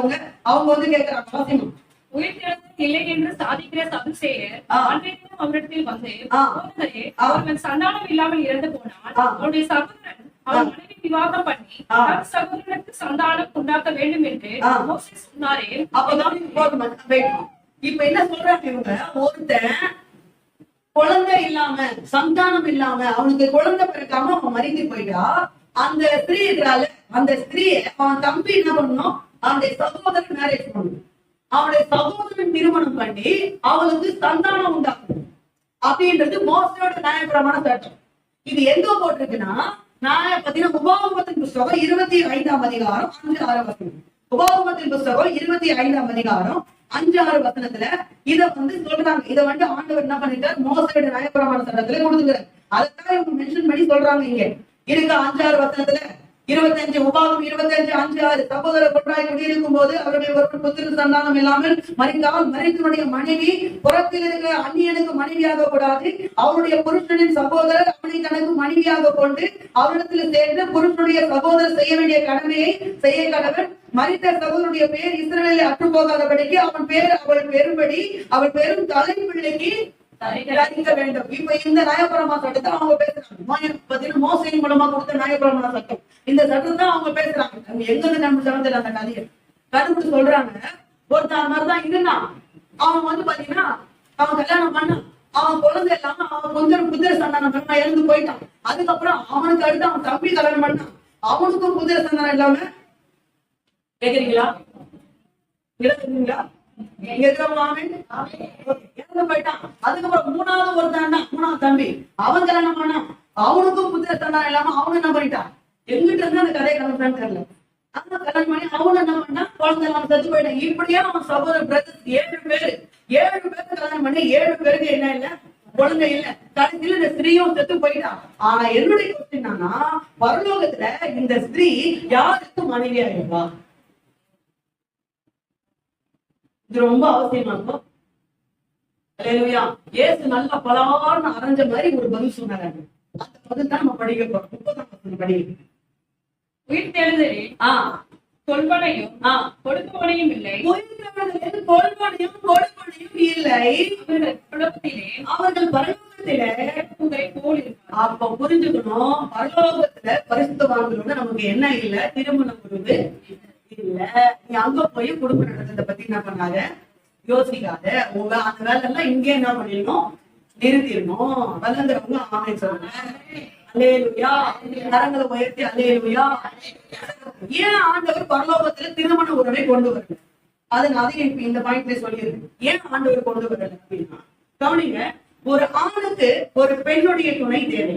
அவங்க வந்து கேட்கறாங்க வாசிமா. உயிர்த்தெழுதல் இல்லை என்று சாதிக்கிற சதுசேயர் அன்றைக்கும் அவரிடத்தில் வந்து, போதகரே, ஒருவன் சந்தானம் இல்லாமல் இறந்து போனால் அவருடைய சகோதரன் அவன் மனைவி விவாகம் பண்ணி தன் சகோதரனுக்கு சந்தானம் உண்டாக்க வேண்டும் என்று மோசே சொன்னாரே. அப்பதான் இப்ப என்ன சொல்றாங்க இவங்க, ஒருத்தன் குழந்தை இல்லாம சந்தானம் இல்லாம அவனுக்கு குழந்தை பிறக்காம அவன் மறித்து போயிட்டா, அந்த ஸ்திரீ இருக்கிறாள், அந்த ஸ்திரீயை அவன் தம்பி என்ன பண்ணணும், அவனுடைய சகோதரன் மேரேஜ் பண்ணணும். அவனுடைய சகோதரன் திருமணம் பண்ணி அவளுக்கு சந்தானம் உண்டாக்கணும் அப்படின்றது மோசையோட நியாயப்பிரமாண சட்டம். இது எங்க போட்டிருக்குன்னா, பாத்தீங்கன்னா உபாகமத்தின் புஸ்தகம் 25ஆம் அதிகாரம் 5-6 வசனம். உபாகமத்தின் புஸ்தகம் 25ஆம் அதிகாரம் 5-6 வசனத்துல இத வந்து சொல்றாங்க. இத வந்து ஆண்டவர் என்ன பண்ணிருக்காரு, மோசையோட நியாயப்பிரமாண சட்டத்துல கொடுத்துக்கிறார். அதைத்தான் இவங்க மென்ஷன் பண்ணி சொல்றாங்க. இங்க இருக்க 5-6 வசனத்துல 25 உபாகம் 25:5-6 சகோதரர் ஒன்றாய் குடியிருக்கும் போது அவருடைய ஒரு புத்திர சந்தானம் இல்லாமல் மறித்தால் மறித்தனுடைய மனைவி புறத்தில் இருக்கிற அந்நியனுக்கு மனைவியாக கூடாது. அவருடைய புருஷனின் சகோதரர் அவனை தனக்கு மனைவியாக கொண்டு அவரிடத்தில் சேர்ந்து புருஷனுடைய சகோதரர் செய்ய வேண்டிய கடமையை செய்ய கடவன். மறித்த சகோதரனுடைய பேர் இஸ்ரவேலில் அற்று போகாதபடிக்கு அவன் பேர் அவள் பெறும்படி அவள் பெரும் தலைப்பிள்ளைக்கு தரிக்க வேண்டும். இப்ப இந்த நியாயப்பிரமாண சட்டத்தை அவங்க பேசுறாங்க. மோசையின் மூலமா கொடுத்த நியாயப்பிரமாண சட்டம், இந்த சட்டத்தை அவங்க பேசுறாங்க. எங்க இருந்து நம்ம சமத்துல அந்த கதையை கண்டுபிடிச்சு சொல்றாங்க. ஒருத்தர் மாதிரிதான் இருந்தான். அவன் வந்து பாத்தீங்கன்னா அவன் கல்யாணம் பண்ணான், அவன் குழந்தை இல்லாம அவன் கொஞ்சம் புத்திர சந்தானம் பண்ணா இறந்து போயிட்டான். அதுக்கப்புறம் அவனுக்கு அடுத்து அவன் தம்பி கல்யாணம் பண்ணான், அவனுக்கும் புத்திர சந்தானம் இல்லாம கேக்குறீங்களா இறந்து போயிட்டான். அதுக்கப்புறம் மூணாவது ஒருத்தான், மூணாவது தம்பி அவன் கல்யாணம் பண்ணான், அவனுக்கும் புத்திர சந்தானம் இல்லாம அவன் என்ன பண்ணிட்டான். எங்கிட்ட இருந்து அந்த கதையை கலந்தான்னு தெரியல. அவன் கல்யாணம் பண்ணி அவன் என்ன பண்ணா, குழந்தை இல்லாம செத்து போயிட்டான். இப்படியே அவன் சகோதர பிரதர்ஸ் 7 பேருக்கு கல்யாணம் பண்ணி 7 பேருக்கு என்ன இல்ல, குழந்தை இல்ல. கடைசியில இந்த ஸ்திரீயும் செத்து போயிட்டான். ஆனா என்னுடைய கொஸ்டின் என்னன்னா, பரலோகத்துல இந்த ஸ்திரீ யாருக்கு மனைவியா இருப்பா? இது ரொம்ப அவசியமா இருக்கும். இயேசு நல்லா பலான்னு அரைஞ்ச மாதிரி ஒரு பதில் சொன்னாரு. அந்த பதில் தான் நம்ம படிக்க போறோம். 30ஆம் படிக்க. உயிர்த்தெழுதலில் கொள்வனையும் கொடுப்பவனையும் இல்லை, கொள்வனையும் கொடுப்பனையும் இல்லை, அவர்கள் பரலோகத்திலே போல். அப்ப புரிஞ்சுக்கணும், பரலோகத்துல பரிசுத்தவான்களோட நமக்கு என்ன இல்ல, திருமணம் உறவு இல்ல. நீ அங்க போய் குடும்ப நடந்ததை பத்தி என்ன பண்ணாத, யோசிக்காத. உங்க அந்த வேலை எல்லாம் இங்கே என்ன பண்ணிடணும், நிறுத்திடணும். வளர்ந்துறவங்க ஆமை சொல்லுங்க. அல்லேலூயா. கரங்களை உயர்த்தி அல்லேலூயா. ஏன் ஆண்டவர் பரலோகத்துல திருமண உறவை கொண்டு வரல? அதனால இப்ப இந்த பாயிண்ட்ல சொல்லியிருக்கு. ஏன் ஆண்டவர் கொண்டு வரல அப்படின்னா, கவனிங்க, ஒரு ஆணுக்கு ஒரு பெண்ணுடைய துணை தேவை,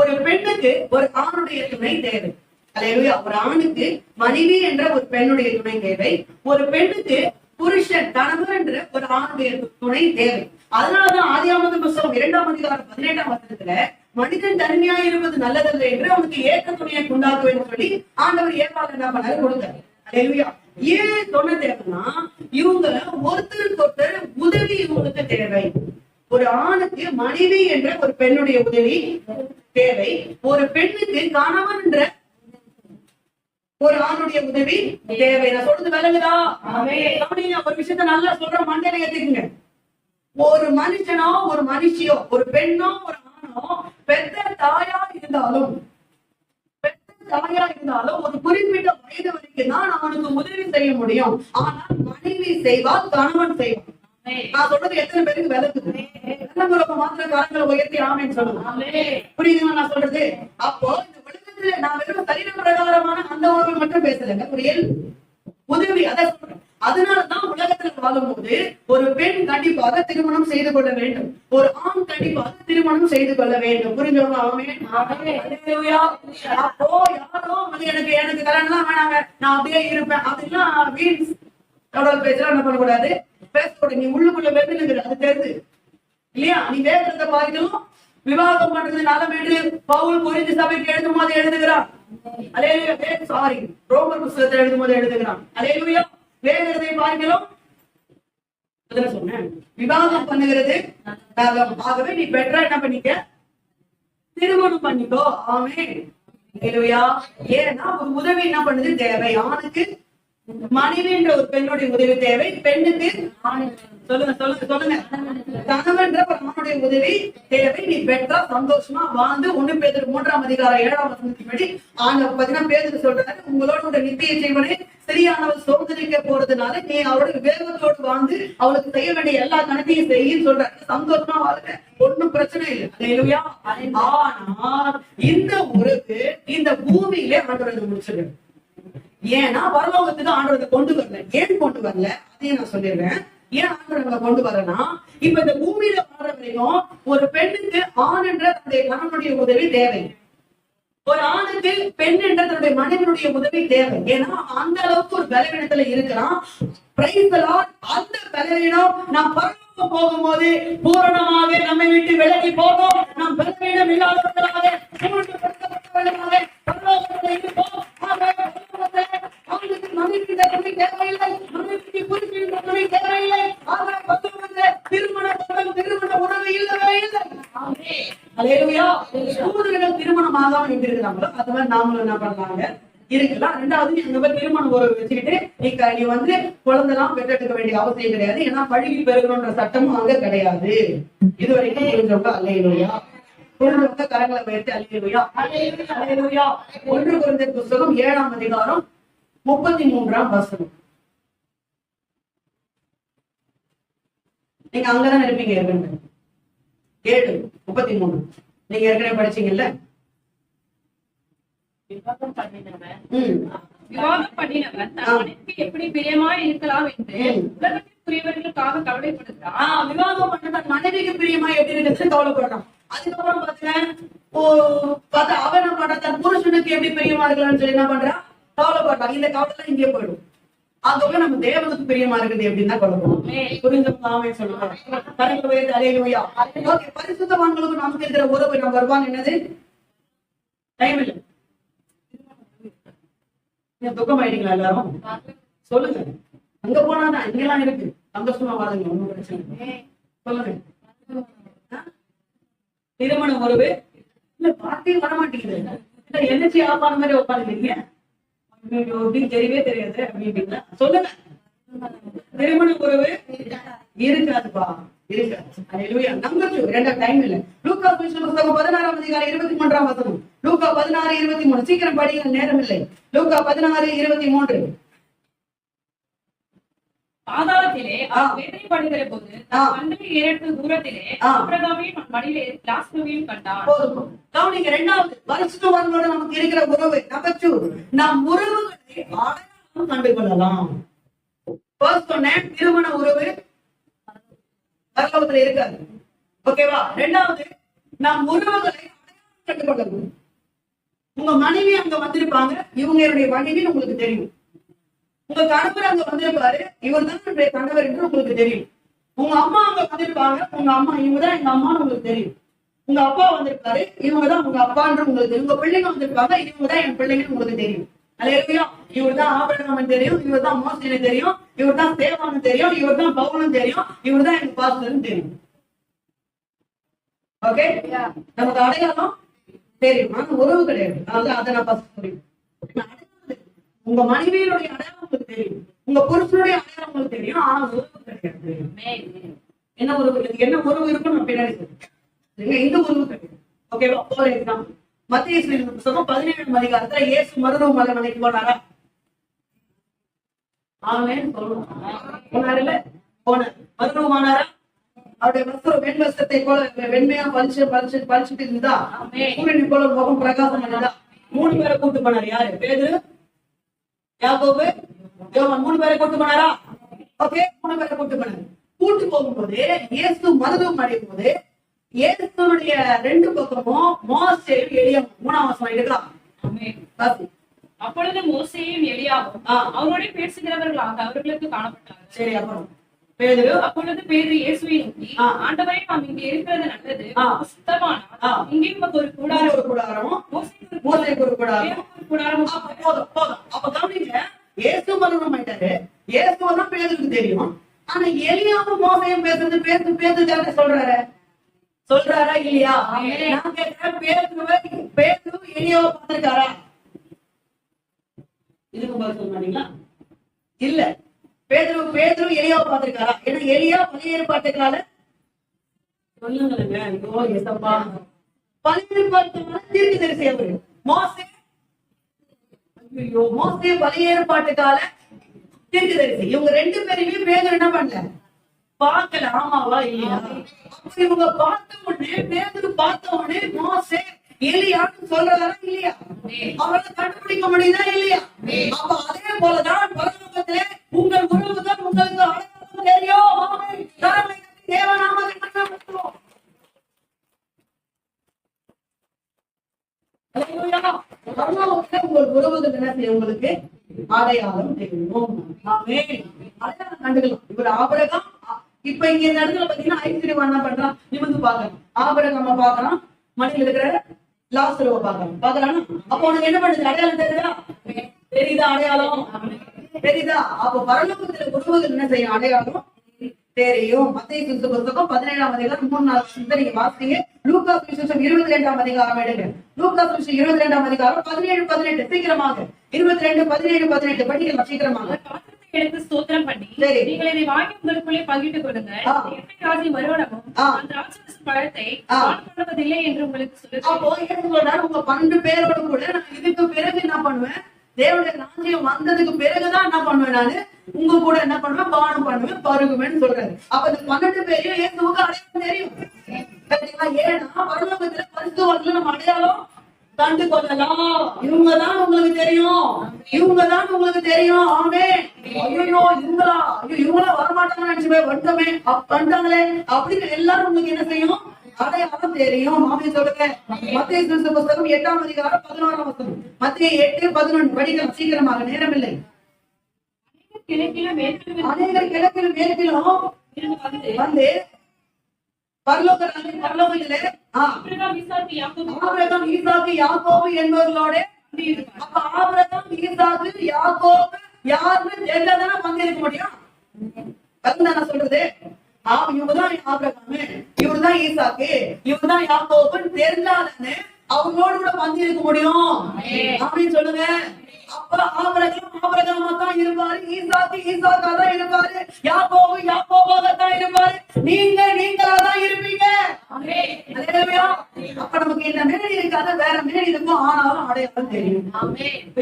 ஒரு பெண்ணுக்கு ஒரு ஆணுடைய துணை தேவை. அல்லேலூயா. ஒரு ஆணுக்கு மனைவி என்ற ஒரு பெண்ணுடைய துணை தேவை, ஒரு பெண்ணுக்கு புருஷன் கணவர் என்ற ஒரு ஆணுடைய துணை தேவை. அதனாலதான் ஆதியாகமத்தின் புஸ்தகம் 2ஆம் அதிகாரம் 18ஆம் வசனத்துல மனிதன் தனிமையா இருப்பது நல்லதல்ல என்று அவனுக்கு ஏக்க துணையை உண்டாக்குவேன்னு சொல்லி ஆண்டவர் ஏற்பாடு என்ன பண்ணாரு, கொடுத்தாரு. அல்லேலூயா. ஏன் துணை தேவைன்னா, இவங்க ஒருத்தருக்கு ஒருத்தர் உதவி இவங்களுக்கு தேவை. ஒரு ஆணுக்கு மனைவி என்ற ஒரு பெண்ணுடைய உதவி தேவை, ஒரு பெண்ணுக்கு கணவன் என்ற ஒரு ஆணுடைய உதவி தேவை. நான் சொல்றது விளங்குதா? ஒரு விஷயத்த நல்லா சொல்ற, மண்டையில ஏத்துக்குங்க. ஒரு மனுஷனோ ஒரு மனுஷியோ ஒரு பெண்ணோ ஒரு ஆணோ பெத்த தாயா இருந்தாலும் ஒரு குறிப்பிட்ட வயது வரைக்கும் தான் அவனுக்கு உதவி செய்ய முடியும். ஆனால் மனைவி செய்வால், கணவன் செய்வான். நான் சொல்றது எத்தனை பேருக்கு விளக்குது? மாத்திரம் கரங்களை உயர்த்தி ஆமேன்னு சொல்லுங்க. புரியுதுங்களா நான் சொல்றது? அப்போ இந்த உலகத்துல நான் வெறும் சரீர பிரகாரமான அந்த உறவை மட்டும் பேசலைங்க, ஒரு உதவி அதை சொல்றேன். அதனாலதான் உலகத்துல வாழும் போது ஒரு பெண் கண்டிப்பாக திருமணம் செய்து கொள்ள வேண்டும், ஒரு ஆண் கண்டிப்பாக திருமணம் செய்து கொள்ள வேண்டும். புரிஞ்சவங்க? அப்போ யாரோ எனக்கு எனக்கு கல்யாணம் தான் வேணாங்க, நான் அப்படியே இருப்பேன் அப்படின்னா வீடு பேசலாம் என்ன பண்ணக்கூடாது, பேசக்கூடாது. நீ உள்ளுக்குள்ள வெறுங்கிற அது தெரியுது இல்லையா? நீ வேகிறத பாதிக்கணும். விவாகம் பண்றது நலம் என்று பவுல் கொரிந்து சபைக்கு எழுதும் போது எழுதுகிறான். அல்லேலூயா. சாரி, ரோமர் புத்தகத்தை எழுதும்போது எழுதுகிறான். அல்லேலூயா. வேதத்தை பார்க்கிறோம். அதான் சொன்னேன், விவாதம் பண்ணுகிறது நலம். ஆகவே நீ பெட்டரா என்ன பண்ணிக்க, திருமணம் பண்ணிக்கோ. ஆமென். அல்லேலூயா. ஏன்னா ஒரு உதவி என்ன பண்ணுது, தேவை. ஆணுக்கு மனைவின்ற ஒரு பெண்ணுடைய உதவி தேவை, பெண்ணுக்கு சொல்லுங்க சொல்லுங்க சொல்லுங்க கணவன்ற ஒரு ஆணுடைய உதவி தேவை. நீ பெற்றா சந்தோஷமா வாழ்ந்து 1 பேதுரு 3ஆம் அதிகாரம் 7ஆம் வசனத்தின்படி ஆண்டவர் பாத்தீங்கன்னா பேதுரு சொல்றாரு, உங்களோட நித்திய ஜீவனை சரியானவள் சோதனைக்க போறதுனால நீ அவளோட விவேகத்தோடு வாழ்ந்து அவளுக்கு செய்ய வேண்டிய எல்லா கணக்கையும் செய்யும் சொல்றாரு. சந்தோஷமா வாழ்க்கை, ஒண்ணும் பிரச்சனை இல்லை. அல்லேலூயா. ஆனால் இந்த உறவு இந்த பூமியிலே ஆண்டவர் முடிச்சிருக்கு. ஏன்னா பரலோகத்துக்கு ஆண்டவரை கொண்டு வரல. ஏன் கொண்டு வரல அதையும் நான் சொல்லிடுறேன். ஏன் ஆண்டவரை கொண்டு வரனா, இப்ப இந்த பூமியில வாழ்ற வரைக்கும் ஒரு பெண்ணுக்கு ஆண் என்ற தன்னுடைய கணவனுடைய உதவி தேவை, ஒரு ஆணுக்கு பெண் என்ற தன்னுடைய மனைவியுடைய உதவி தேவை. ஏன்னா அந்த அளவுக்கு ஒரு பலவீனத்துல இருக்கிறான். அந்த பலவீனம் நாம் பரலோகம் போகும்போது பூரணமாக நம்மை விட்டு விலகி போகும். நாம் பலவீனம் இல்லாதவர்களாக பூரணப்படுத்தப்பட்டவர்களாக பரலோகத்தில் இருப்போம். திருமணம் ஆகாம இருக்கிறாங்களோ அது மாதிரி நாமளும் என்ன பண்றாங்க இருக்கலாம். ரெண்டாவது எங்க பேர் திருமணம் உறவு வச்சுக்கிட்டு நீ வந்து குழந்தைலாம் பெற்றெடுக்க வேண்டிய அவசியம் கிடையாது. ஏன்னா பழகி பெருகணும்ன்ற சட்டமும் அங்க கிடையாது. இது வரைக்கும் புரிஞ்சவங்க அல்லேலூயா. புரிஞ்சவங்க கரங்களை வைத்து அல்லேலூயா. அல்லேலூயா. 1 கொரிந்தியர் புத்தகம் 7ஆம் அதிகாரம் 33ஆம் வசனம். நீங்க அங்கதான் இருப்பீங்க. 7:33 நீங்க ஏற்கனவே படிச்சீங்கல்ல. விவாதம் பண்ணினவன் தன் மனைவிக்கு எப்படி பிரியமாய் இருக்கலாம் என்று உலகத்திற்குரியவர்களுக்காக கவலைப்படுகிறான். விவாதம் பண்ண தன் மனைவிக்கு பிரியமா எப்படி இருக்குன்னு கவலைப்படுறான். அதுக்கப்புறம் பாத்தீங்கன்னா அவன் என்ன பண்றான், தன் புருஷனுக்கு எப்படி பிரியமா இருக்கலாம்னு சொல்லி என்ன பண்றான், கவலைப்படுறான். இந்த கவலை இங்கே போயிடும். ஆகவே நம்ம தேவனுக்கு பிரியமா இருக்குது எப்படின்னா கவலைப்படுறோம். புரிஞ்சவங்க சொல்லுவாங்க. அல்லேலூயா. பரிசுத்தவான்களுக்கு நமக்கு இருக்கிற உறவு நம்பர் 1 என்னது, டைம் இல்லை. துக்கம் ஆயிட்டீங்களா எல்லாரும்? சொல்லுங்க. அங்க போனாதான் இங்கெல்லாம் இருக்கு. சந்தோஷமா வாழுங்க, ஒண்ணும் பிரச்சனை இல்லை. சொல்லுங்க. திருமண உறவு இல்ல, பார்த்தையும் வர மாட்டேங்குது. இல்ல எனர்ஜி ஆஃப் ஆன மாதிரி உட்காந்துருக்கீங்க. தெரியவே தெரியாது அப்படின்றீங்களா? சொல்லுங்க. திருமண உறவு இருக்காதுப்பா, இருக்காது. அல்லேலூயா. நம்பர் 2 ரெண்டாவது டைம் இல்ல. லூக்கா புத்தகம் 16ஆம் அதிகாரம் 23ஆம் வசனம். லூக்கா 16:23 சீக்கிரம் படிக்க நேரம் இல்லை. லூக்கா 16:23. பாதாளத்திலே வேதனைப்படுகிற போது கண்ணில் ஏறெடுத்த தூரத்திலே ஆபிரகாமையும் மடியிலே லாசருவையும் கண்டான். கவனிங்க. ரெண்டாவது பரிசுத்தவான்களோட நமக்கு இருக்கிற உறவு. நம்பர் 2 நாம் உறவுகளை அடையாளம் கண்டு கொள்ளலாம். ஃபர்ஸ்ட் சொன்னேன், திருமண உறவு பரலோகத்துல இருக்காது. ஓகேவா? ரெண்டாவது நாம் உறவுகளை அடையாளம் கண்டு கொள்ளலாம். உங்க மனைவி அங்க வந்திருப்பாங்க, இவங்க என்னுடைய மனைவின்னு உங்களுக்கு தெரியும். உங்க கணவர் அங்க வந்திருப்பாரு, இவர் தான் என்னுடைய கணவர் என்று உங்களுக்கு தெரியும். உங்க அம்மா அங்க வந்திருப்பாங்க, உங்க அம்மா இவங்கதான் எங்க அம்மான்னு உங்களுக்கு தெரியும். உங்க அப்பா வந்திருப்பாரு, இவங்கதான் உங்க அப்பான்னு உங்களுக்கு தெரியும். உங்க பிள்ளைங்க வந்திருப்பாங்க, இவங்கதான் என் பிள்ளைங்கன்னு உங்களுக்கு தெரியும். அல்லேலூயா. இவர்தான் ஆபிரகாம் தெரியும், இவர்தான் மோசே தெரியும், இவர்தான் சேவான்னு தெரியும், இவர்தான் பவுலும் தெரியும், இவர்தான் எனக்கு பாஸ்டர்னு தெரியும். ஓகே, நமக்கு அடையாளம் தெரியும். ஆனா உறவு கிடையாது. அதை நான் ஃபர்ஸ்ட் தெரியும். உங்க மனைவியினுடைய அடையாளம் உங்களுக்கு தெரியும், உங்க புருஷனுடைய அடையாளம் உங்களுக்கு தெரியும். ஆனா உறவு கிடையாது. என்ன உறவு, என்ன உறவு இருக்குன்னு பின்னாடி சொல்றேன். இந்த உறவு கிடையாது. ஓகேவா? ஃபார் எக்ஸாம்பிள் மத்திய புத்தகம் 17ஆம் அதிகாரத்துல இயேசு மறுரூப மலைக்கு போனாரா? ஆமென் சொல்லுவோம். போனாருல்ல? போனார். மறுரூபமானாரா? அவருடைய வஸ்திரம் வெண் வஸ்திரத்தை போல வெண்மையா பளிச்சுட்டு இருந்தா, சூரியனை போல முகம் பிரகாசம் பண்ணதா. 3 பேரை கூட்டு போனாரு. யாரு? பேதுரு, யாக்கோபு, யோவான். 3 பேரை கூட்டு போனாரா? ஓகே, 3 பேரை கூட்டு போனாரு. கூட்டு போகும்போது இயேசு மறுரூபம் அடையும் போது இயேசுடைய 2 பக்கமும் மோசேயும் எலியாவும். 3ஆம் வசனம் எடுக்கலாம். அப்பொழுது மோசேயும் எலியாவும் அவரோட பேசுகிறவர்களாக அவர்களுக்கு காணப்பட்டார்கள். சரி, அப்புறம் பேதுரு. அப்பொழுது பேதுரு இயேசுவை நோக்கி, ஆண்டவரே, நாம் இங்கே இருக்கிறது நல்லது. சுத்தமானால் இங்கேயும் ஒரு கூடாரம், மோசேக்கு ஒரு கூடாரம், அப்ப போதும் போதும். அப்ப கவனிங்க, இயேசு மரணம் ஆயிட்டாரு. இயேசுதான் பேதுருக்கு தெரியும். ஆனா எலியாவும் மோசையும் பேசுறது பேது தானே சொல்றாரா இல்லையா? நான் கேட்கிறேன், பேது எலியாவை பார்த்திருக்காரா? இதுக்கு பதில் சொல்ல மாட்டீங்களா? இல்ல. பேதுரு எலியாவை பார்த்திருக்காரா? ஏன்னா எலியா பழைய ஏற்பாட்டு கால சொல்லுங்க. ஐயோ எசப்பா, பழைய ஏற்பாட்டு கால தீர்க்கதரிசி அவரு. மோசே பழைய ஏற்பாட்டு கால தீர்க்கதரிசி. இவங்க ரெண்டு பேரையுமே பேதுரு என்ன பண்ணல, பார்க்கல. ஆமாவா இல்லையா? இவங்க பார்த்த உடனே, பேதுரு பார்த்த உடனே மோசே எலியான்னு சொல்றாரா இல்லையா? அவரால் கண்டுபிடிக்க முடியுதா இல்லையா? அப்ப அதே போலதான் பரலோகத்திலே உங்கள் உறவுதான் உங்களுக்கு அடையாளம் தெரியும். ஆமென். கரங்களை தட்டி தேவநாமத்தை மகிமைப்படுத்துவோம். அல்லேலூயா. பரலோகத்திலே உங்கள் உறவுகள் என்ன செய்யும்? உங்களுக்கு அடையாளம் தெரியும். ஆமென். அடையாளம் கண்டுக்கலாம். இவர் ஆபிரகாம். இப்ப இங்க இந்த இடத்துல பாத்தீங்கன்னா ஐஸ்வர்யவான் என்ன பண்றான்? நிமிர்ந்து பாக்குறான். ஆபிரகாம பாக்குறான், மடியில் இருக்கிற லாசருவை பாக்குறான். அப்ப உனக்கு என்ன பண்ணுது? அடையாளம் தெரியுதா? தெரியுதா? அடையாளம் தெரியுதா? அப்ப பரலோகத்துல உறவுகள் என்ன செய்யும்? அடையாளம் தெரியும். மத்தேயு புத்தகம் 17ஆம் அதிகாரம் 3-4 வசனத்தை நீங்க வாசிங்க. லூக்கா சுவிசேஷம் 22ஆம் அதிகாரம் எடுங்க. லூக்கா சுவிசேஷம் 22ஆம் அதிகாரம் 17-18 சீக்கிரமாக 22-17-18 படிக்கலாம் சீக்கிரமாக. எனக்கு ஸ்தோத்திரம் பண்ணி நீங்கள் இதை வாங்கி உங்களுக்குள்ளே பங்கிட்டுக் கொள்ளுங்கள். ராஜ்யம் வருவனமும் அந்த ராட்சச பழத்தை பண்ணுவதில்லை என்று உங்களுக்கு சொல்லுங்க. அப்போ சொல்றாரு, உங்க 12 பேரோட கூட நான் இதுக்கு பிறகு என்ன பண்ணுவேன்? தேவனுடைய ராஜ்யம் வந்ததுக்கு பிறகுதான் என்ன பண்ணுவேன்? நானு உங்க கூட என்ன பண்ணுவேன்? பானம் பண்ணுவேன், பருகுவேன்னு சொல்றாரு. அப்ப இந்த 12 பேரையும் இயேசுவுக்கு அடையாளம் தெரியும். ஏன்னா பரலோகத்துல பரிசுத்தவான்களை நம்ம அடையாளம் கண்டு கொள்ளலாம். இவங்கதான் உங்களுக்கு தெரியும், இவங்கதான் உங்களுக்கு தெரியும். ஆமென். ஐயோ இவங்களா, இவங்களா வரமாட்டாங்கன்னு நினைச்சு போய் வந்துட்டோமே, வந்துட்டாங்களே அப்படின்னு எல்லாரும் உங்களுக்கு என்ன செய்யும்? அடையாளம் தெரியும். ஆமென் சொல்லுங்க. மத்தேயு புத்தகம் 8ஆம் அதிகாரம் 11ஆம் வசனம். மத்தேயு 8:11 படிக்கலாம் சீக்கிரமாக, நேரமில்லை. அநேகர் கிழக்கிலும் மேற்கிலும் வந்து பரலோகத்திலே ஆபிரகாம், ஈசாக்கு, யாக்கோபு என்பவர்களோட. அப்ப ஆபிரகாம், ஈசாக்கு, யாக்கோபு யாருன்னு தெரிஞ்சாதானே வந்து இருக்க முடியும்? அதுதானே சொல்றது. இவங்கதான் ஆபிரகாம், இவருதான் ஈசாக்கு, இவருதான் யாக்கோபுன்னு தெரிஞ்சாதானே அவங்களோட கூட வந்து இருக்க முடியும். அப்படின்னு சொல்லுங்க. அப்ப ஆபிரகாமா தான் இருப்பாரு, ஈசாக்கு ஈசாக்கா தான் இருப்பாரு, யாக்கோபு யாக்கோபாக தான் இருப்பாரு, நீங்களா தான் இருப்பீங்க. அப்ப நமக்கு என்ன மேனி இருக்காத, வேற மேனி இருக்கும். ஆனாலும் அடையாளம் தெரியும்.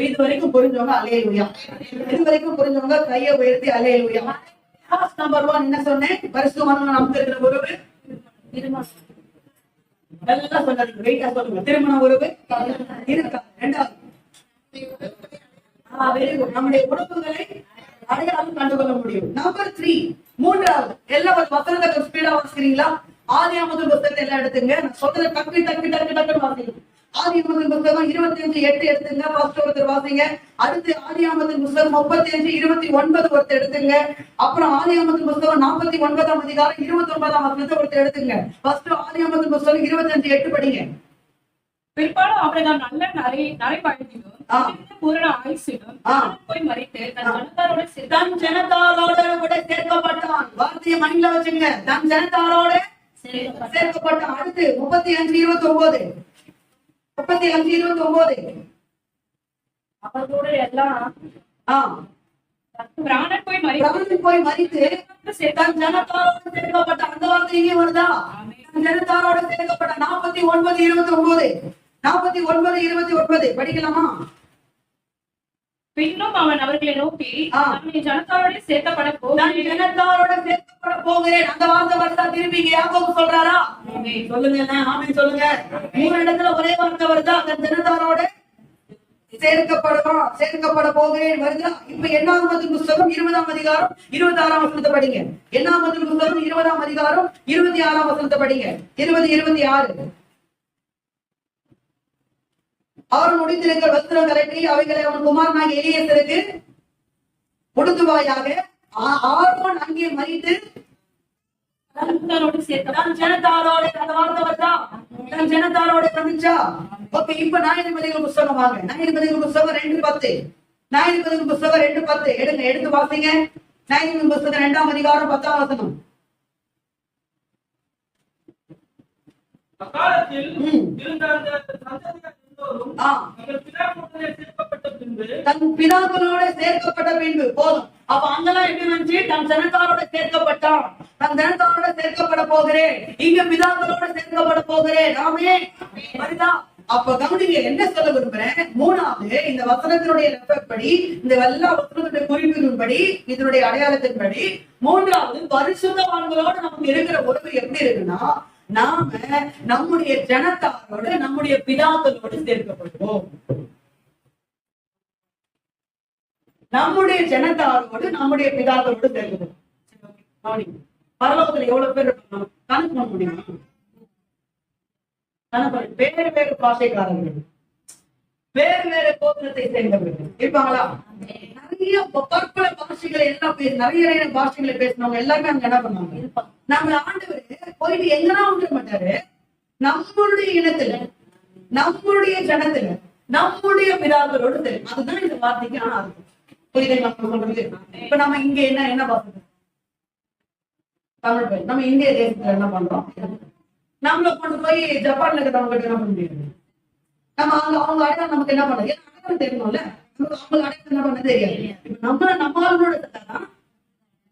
இது வரைக்கும் புரிஞ்சவங்க அல்லேலூயா. இது வரைக்கும் புரிஞ்சவங்க கையை உயர்த்தி அல்லேலூயா. நம்பர் 1 என்ன சொன்னேன்? பரிசுத்தவான்கள் நமக்கு இருக்கிற உறவு நல்லா சொன்னாங்க. வெயிட்டா சொல்லுங்க. திருமண உறவு இருக்கா? 2வது நம்முடைய உறவுகளை அடையாளம் கண்டுகொள்ள முடியும். நம்பர் 3 3வது எல்லா வசனத்தை ஸ்பீடா வாசிக்கிறீங்களா? ஆதியாகமத்தின் புத்தகத்தை எல்லாம் எடுத்துங்க. நான் சொல்றத டக்கு டக்கு டக்கு டக்குன்னு வாசிங்க. ஆதியாகமத்தின் புத்தகம் 25:8 எடுத்துங்க. ஃபர்ஸ்ட் ஒருத்தர் வாசிங்க. அடுத்து ஆதியாகமத்தின் புத்தகம் 35:29 ஒருத்தர் எடுத்துங்க. அப்புறம் ஆதியாகமத்தின் புத்தகம் 49ஆம் அதிகாரம் 29ஆம் வசனத்தை ஒருத்தர் எடுத்துங்க. ஃபர்ஸ்ட் ஆதியாகமத்தின் புத்தகம் 25:8 படிங்க. பிற்பாடு ஆபிரகாம் நல்ல நரைப்பழத்திலும் பூரண ஆயுசிலும் போய் மரித்து தன் ஜனத்தாரோட கூட சேர்க்கப்பட்டான். வார்த்தையை மணில வச்சுங்க. தன் ஜனத்தாரோட சேர்க்கப்பட்டான். அடுத்து 35:29 அவர்களோட எல்லாம் பிராணன் போய் மரித்து தன் ஜனத்தாரோட சேர்க்கப்பட்ட. அந்த வார்த்தை இங்கே வருதா? ஜனத்தாரோட சேர்க்கப்பட்ட. 49:29 படிக்கலாமா? பின்னும் அவன் அவர்களை நோக்கி ஜனத்தாரோட சேர்க்கப்பட போகிறேன். அந்த வார்த்தை வருதா? திருப்பி யாக்கோபு சொல்றாரா? சொல்லுங்க. ஆமென் சொல்லுங்க. 3 இடத்துல ஒரே வார்த்தை வருதா? அந்த ஜனத்தாரோட சேர்க்கப்பட போகிறேன் வருதா? இப்ப எண்ணாகமத்தின் புத்தகம் 20ஆம் அதிகாரம் 26ஆம் வசனத்தை படிங்க. எண்ணாகமத்தின் புத்தகம் 20ஆம் அதிகாரம் 26ஆம் வசனத்தை படிங்க. 20-26 அவர் முடித்திருக்கிற வஸ்திரம் கலட்டி அவைகளை அவன் குமாரனாகிய எலியேசருக்கு உடுத்துவாயாக. ஆரோன் அங்கே மரித்து ஜனத்தாரோட அந்த வார்த்தை வருதா? தன் ஜனத்தாரோட வந்துச்சா? ஓகே, இப்ப நியாயாதிபதிகள் புஸ்தகம் வாங்க. நியாயாதிபதிகள் புஸ்தகம் 2:10. நியாயாதிபதிகள் புஸ்தகம் 2:10 எடுத்து வாசிங்க. நியாயாதிபதிகள் புஸ்தகம் 2ஆம் அதிகாரம் 10ஆம் வசனம். அக்காலத்தில் இருந்த அந்த சந்ததியார் எல்லோரும் தன் பிதாக்களோட சேர்க்கப்பட்ட பின்பு போதும். அப்ப அங்கெல்லாம் எப்படி வந்துச்சு? தன் ஜனத்தாரோட சேர்க்கப்பட்டான், தன் ஜனத்தாரோட சேர்க்கப்பட போகிறேன், இங்க பிதாக்களோட சேர்க்கப்பட போகிறேன். நாமே வருதா? அப்ப கவனிங்க, என்ன சொல்ல விரும்புறேன்? மூணாவது, இந்த வசனத்தினுடைய ரெஃபர் படி, இந்த எல்லா வசனத்துடைய குறிப்புகளின்படி, இதனுடைய அடையாளத்தின்படி, மூன்றாவது பரிசுத்தவான்களோட நமக்கு இருக்கிற உறவு எப்படி இருக்குன்னா, நாம நம்முடைய ஜனத்தாரோட நம்முடைய பிதாக்களோடு சேர்க்கப்படுவோம். நம்முடைய ஜனத்தாரோடு நம்முடைய பிதாக்களோடு சேர்க்கப்படுவோம். பரலோகத்துல எவ்வளவு பேர் இருப்பாங்க கணக்கு பண்ண முடியுமா? வேறு வேறு பாஷைக்காரர்கள், வேறு வேறு கோத்திரத்தை சேர்ந்தவர்கள் இருப்பாங்களா? நிறைய பற்பல பாஷைகளை எல்லாம் நிறைய பாஷைகளை பேசினவங்க எல்லாருமே அங்க என்ன பண்ணுவாங்க? நம்ம ஆண்டவர் போயிட்டு எங்கன்னா விட மாட்டாரு. நம்மளுடைய இனத்துல, நம்மளுடைய ஜனத்துல, நம்முடைய பிதாக்களோடு தெரியும். அதுதான் இந்த வார்த்தைக்கு ஆனா இருக்கும். புரியுதுங்களா சொல்றது? இப்ப நம்ம இங்க என்ன பாக்குறோம்? தமிழ் பேர் நம்ம இந்திய தேசத்துல என்ன பண்றோம்? நம்மள கொண்டு போய் ஜப்பான்ல இருக்கிறவங்க என்ன பண்ண முடியாது. நம்ம அவங்க அடையாளம் நமக்கு என்ன பண்ணது? அடையாளம் தெரியணும்ல. அவங்க அடையாளம் என்ன பண்ண தெரியாது. இப்ப நம்மளோட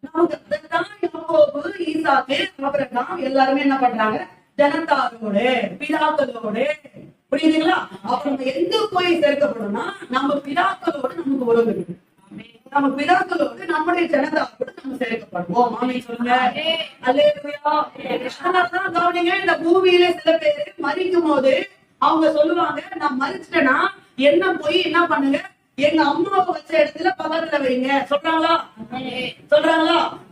நமக்கு ஈசாக்கு அப்புறம் எல்லாருமே என்ன பண்றாங்க? ஜனத்தாரோடு பிதாக்களோடு. புரியுதுங்களா? அப்ப நம்ம எங்க போய் சேர்க்கப்படணும்னா, நம்ம பிதாக்களோடு நமக்கு உறவு இருக்கு. நம்ம பிதாக்களோடு நம்முடைய ஜனதாரோடு நம்ம சேர்க்கப்படுவோம். ஆமென் சொல்லுங்க. அல்லேலூயா. அதனாலதான் கவனிங்க, இந்த பூமியில சில பேர் மரிக்கும் போது அவங்க சொல்லுவாங்க, நான் மரிச்சிட்டேன்னா என்ன போய் என்ன பண்ணுங்க, எங்க அம்மாவை வச்ச இடத்துல பக்கத்துல வைங்க. சொல்றாங்களா?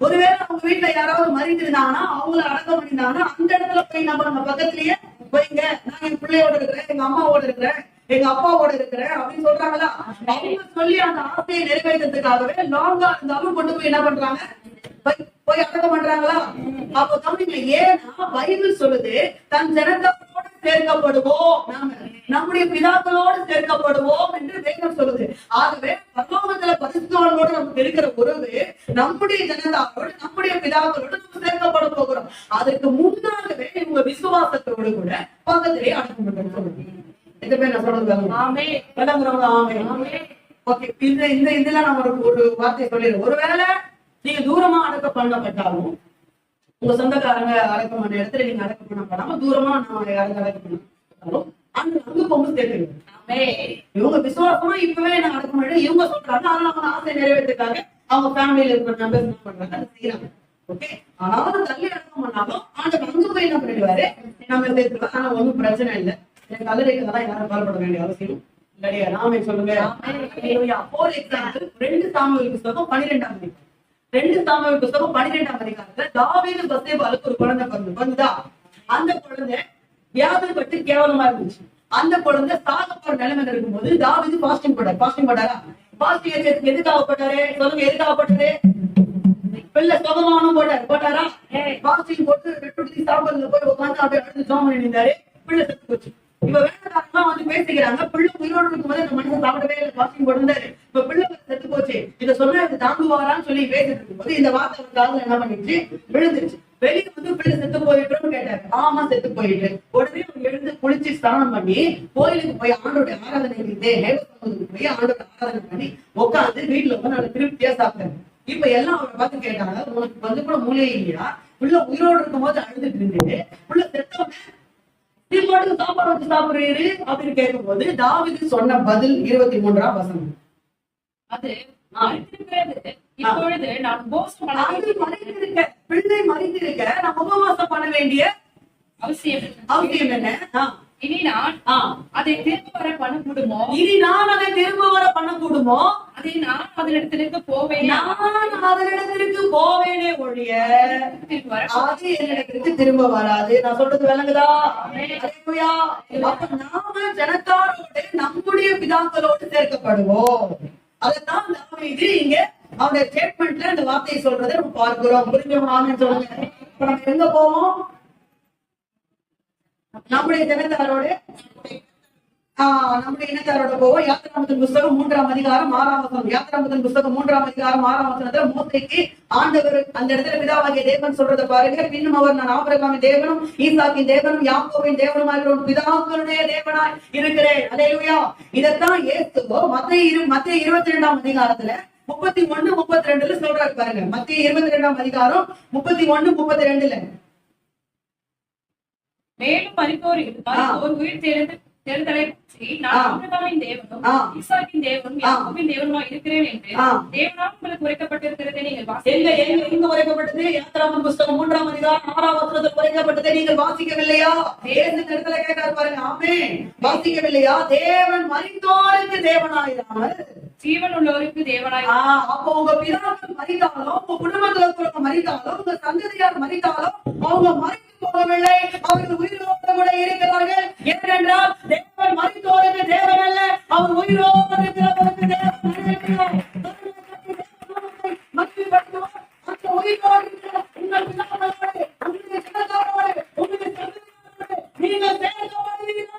ஒருவேளை அவங்க வீட்டுல யாராவது மறித்திருந்தாங்கன்னா, அவங்கள அடக்கம் பண்ணிருந்தாங்கன்னா, அந்த இடத்துல போய் நம்ம பக்கத்திலேயே வைங்க. நான் என் பிள்ளையோட இருக்கிறேன், எங்க அம்மாவோட இருக்கிறேன், எங்க அப்பாவோட இருக்கிறேன் அப்படின்னு சொல்றாங்களா? அவங்க சொல்லி அந்த ஆசையை நிறைவேற்றதுக்காகவே லாங்கா இருந்தாலும் கொண்டு போய் என்ன பண்றாங்க? போய் அடக்கம் பண்றாங்களா? அப்ப கவனிங்க, ஏன்னா பைபிள் சொல்லுது, தன் ஜனத்தோடு சேர்க்கப்படுவோம், நாம நம்முடைய பிதாக்களோடு சேர்க்கப்படுவோம் என்று வேதம் சொல்லுது. ஆகவே பரலோகத்துல பரிசுத்தவான்களோடு நமக்கு இருக்கிற உறவு நம்முடைய ஜனதாவோடு நம்முடைய பிதாக்களோடு நம்ம சேர்க்கப்பட போகிறோம். அதுக்கு முன்னாகவே இவங்க விசுவாசத்தோடு கூட பக்கத்திலே அடக்கம் பண்றாங்க. எந்த பேர் நான் சொல்றது? ஆமே. ஓகே, இந்த இதுல நம்ம ஒரு வார்த்தை சொல்லிடுறோம். ஒருவேளை நீங்க தூரமா அடக்கம் பண்ணப்பட்டாலும், உங்க சொந்தக்காரங்க அடக்கம் பண்ண இடத்துல நீங்க அடக்கம் பண்ணப்படாம தூரமா நம்ம யாரும் அடக்கம் பண்ணாலும் அங்க போகும்போது சேர்த்துக்கணும். இவங்க விசுவாசமா இப்பவே என்ன அடக்கம் பண்ணி இவங்க சொல்றாங்க, அதனால அவங்க ஆசை நிறைவேற்றுக்காக அவங்க ஃபேமிலியில இருக்கிற மெம்பர்ஸ் என்ன பண்றாங்க, அதை செய்யறாங்க. ஓகே, ஆனாலும் தள்ளி அடக்கம் பண்ணாலும் ஆண்டவர் அங்க போய் என்ன பண்ணிடுவாரு, நம்ம சேர்த்துக்கலாம். ஆனா ஒன்னும் பிரச்சனை இல்லை. எனக்கு கல்லறைக்கெல்லாம் யாரும் கவலைப்பட வேண்டிய அவசியம் இல்லையா? நாமே சொல்லுங்க. ஃபார் எக்ஸாம்பிள் 2 சாமுவேல் புஸ்தகம் 12ஆம் அதிகாரம். 2 சாமுவேல் புஸ்தகம் 12ஆம் அதிகாரத்துல தாவீது பத்சேபாவுக்கு ஒரு குழந்தை வந்துதா? அந்த குழந்தை வியாதிப்பட்டு கேவலமா இருந்துச்சு. அந்த குழந்தை சாகப்போற நிலைமையில இருக்கும்போது தாவீது பாஸ்டிங் போட்டாரா? பாஸ்டிங் எதுக்காக போட்டாரு? சொல்லுங்க, எதுக்காக போட்டாரு? பிள்ளை சுகமானும் போட்டாரா? பாஸ்டிங் போட்டு சாப்பாடுல போய் உட்காந்து அப்படியே அழுது ஜோம் பண்ணி இருந்தாரு. பிள்ளை செத்து போச்சு. இப்ப வேலைக்காரமா வந்து பேசிக்கிறாங்க, பிள்ளை உயிரோடு இருக்கும்போது அந்த மனுஷன் சாப்பிடவே இல்லை, பாஸ்டிங் போட்டிருந்தாரு. இப்ப பிள்ளை செத்து போச்சு, இதை சொன்னா இது தாங்குவாரான்னு சொல்லி பேசிட்டு இருக்கும்போது இந்த வார்த்தை காதுல என்ன பண்ணிடுச்சு, விழுந்துருச்சு. வெளியே வந்து பிள்ளை செத்து போயிட்டோம்னு கேட்டாரு. ஆமா, செத்து போயிட்டு. உடனே எழுந்து குளிச்சு ஸ்நானம் பண்ணி கோயிலுக்கு போய் ஆண்டோட ஆராதனை போய் ஆண்டோட ஆராதனை பண்ணி உட்காந்து வீட்டுல வந்து நல்ல திருப்தியா சாப்பிட்டாரு. இப்ப எல்லாம் அவரை பார்த்து கேட்டாங்க, உனக்கு வந்து கூட மூலையே இல்லையா? பிள்ளை உயிரோடு இருக்கும் போது அழுதுட்டு இருந்தது, பிள்ளை செத்தவங்க தீர்மானத்துக்கு சாப்பாடு வச்சு சாப்பிடுறீரு அப்படின்னு கேட்கும் போது தாவீது சொன்ன பதில் 23ஆம் வசனம். அது இப்பொழுது நான் பிள்ளை மறைந்திருக்க நான் உபவாசம் பண்ண வேண்டிய அவசியம் என்ன? இனி நான் அதை திரும்ப வர பண்ணக்கூடுமோ? அதை நான் அதனிடத்திற்கு போவேனே ஒழிய அது என்னிடத்திற்கு திரும்ப வராது. நான் சொல்றது விளங்குதா? அப்ப நாம ஜனத்தாரோடு நம்முடைய பிதாக்களோடு சேர்க்கப்படுவோம். அதைத்தான் தாவீது இங்க அவருடைய ஸ்டேட்மெண்ட்ல இந்த வார்த்தையை சொல்றதை நம்ம பார்க்கிறோம். புரிஞ்சவங்க ஆமென் சொல்லுங்க. இப்ப நம்ம எங்க போவோம்? நம்முடைய ஜனத்தாரோடு நம்முடைய இனத்தாரோட போவோம். யாத்திராமத்தின் புஸ்தகம் 3ஆம் அதிகாரம் 6ஆம் வசனம். யாத்திராமத்தின் புஸ்தகம் 3ஆம் அதிகாரம் 6ஆம் வசனத்துல மோசேக்கு ஆண்டவர் அந்த இடத்துல பிதாவாகிய தேவன் சொல்றதை பாருங்க. பின்னும் அவர், நான் ஆபிரகாமின் தேவனும் ஈசாக்கின் தேவனும் யாக்கோபின் தேவனுமா இருக்கிற பிதாக்களுடைய தேவனாய் இருக்கிறேன். அல்லேலூயா. இதைத்தான் இயேசு மத்தேயு 22ஆம் அதிகாரத்துல 31, 32 சொல்றாரு பாருங்க. மத்தேயு 22ஆம் அதிகாரம் 31, 32. மேலும் மரித்தோர் உயிர் தேர்தலை பற்றி நான் ஆபிரகாமின் தேவனும் ஈசாக்கின் தேவனும் யாக்கோபின் தேவனுமா இருக்கிறேன் என்று தேவனால் உங்களுக்கு உரைக்கப்பட்டிருக்கிறதை நீங்கள் எங்க உரைக்கப்பட்டது? யாத்திராமத்தின் புஸ்தகம் 3ஆம் அதிகாரம் 6ஆம் வசனத்தில் உரைக்கப்பட்டதை நீங்கள் வாசிக்கவில்லையா? இயேசு இந்த இடத்துல கேட்டார் பாருங்க. ஆமென். வாசிக்கவில்லையா? தேவன் மரித்தோருக்கு தேவனாயிராமல் ஜீவன் உள்ளவருக்கு தேவனாய். அப்போ உங்க பிதாக்கள் மரித்தாலும், உங்க குடும்பத்துல இருக்கிறவங்க மரித்தாலும், உங்க சந்ததியார் மரித்தாலும் அவங்க மரித்து போகவில்லை, அவர்கள் உயிரோடு கூட இருக்கிறார்கள். ஏனென்றால் தேவன் மரித்தோருக்கு தேவன் அல்ல, அவர் உயிரோடு இருக்கிறவருக்கு தேவன். மகிமைப்படுத்துவார். அந்த உயிரோடு இருக்கிற உங்கள் பிதாக்களோடு, உங்களுடைய ஜனத்தாரோடு, உங்களுடைய சந்ததியாரோடு நீங்கள் சேர்க்கப்படுவீர்கள்.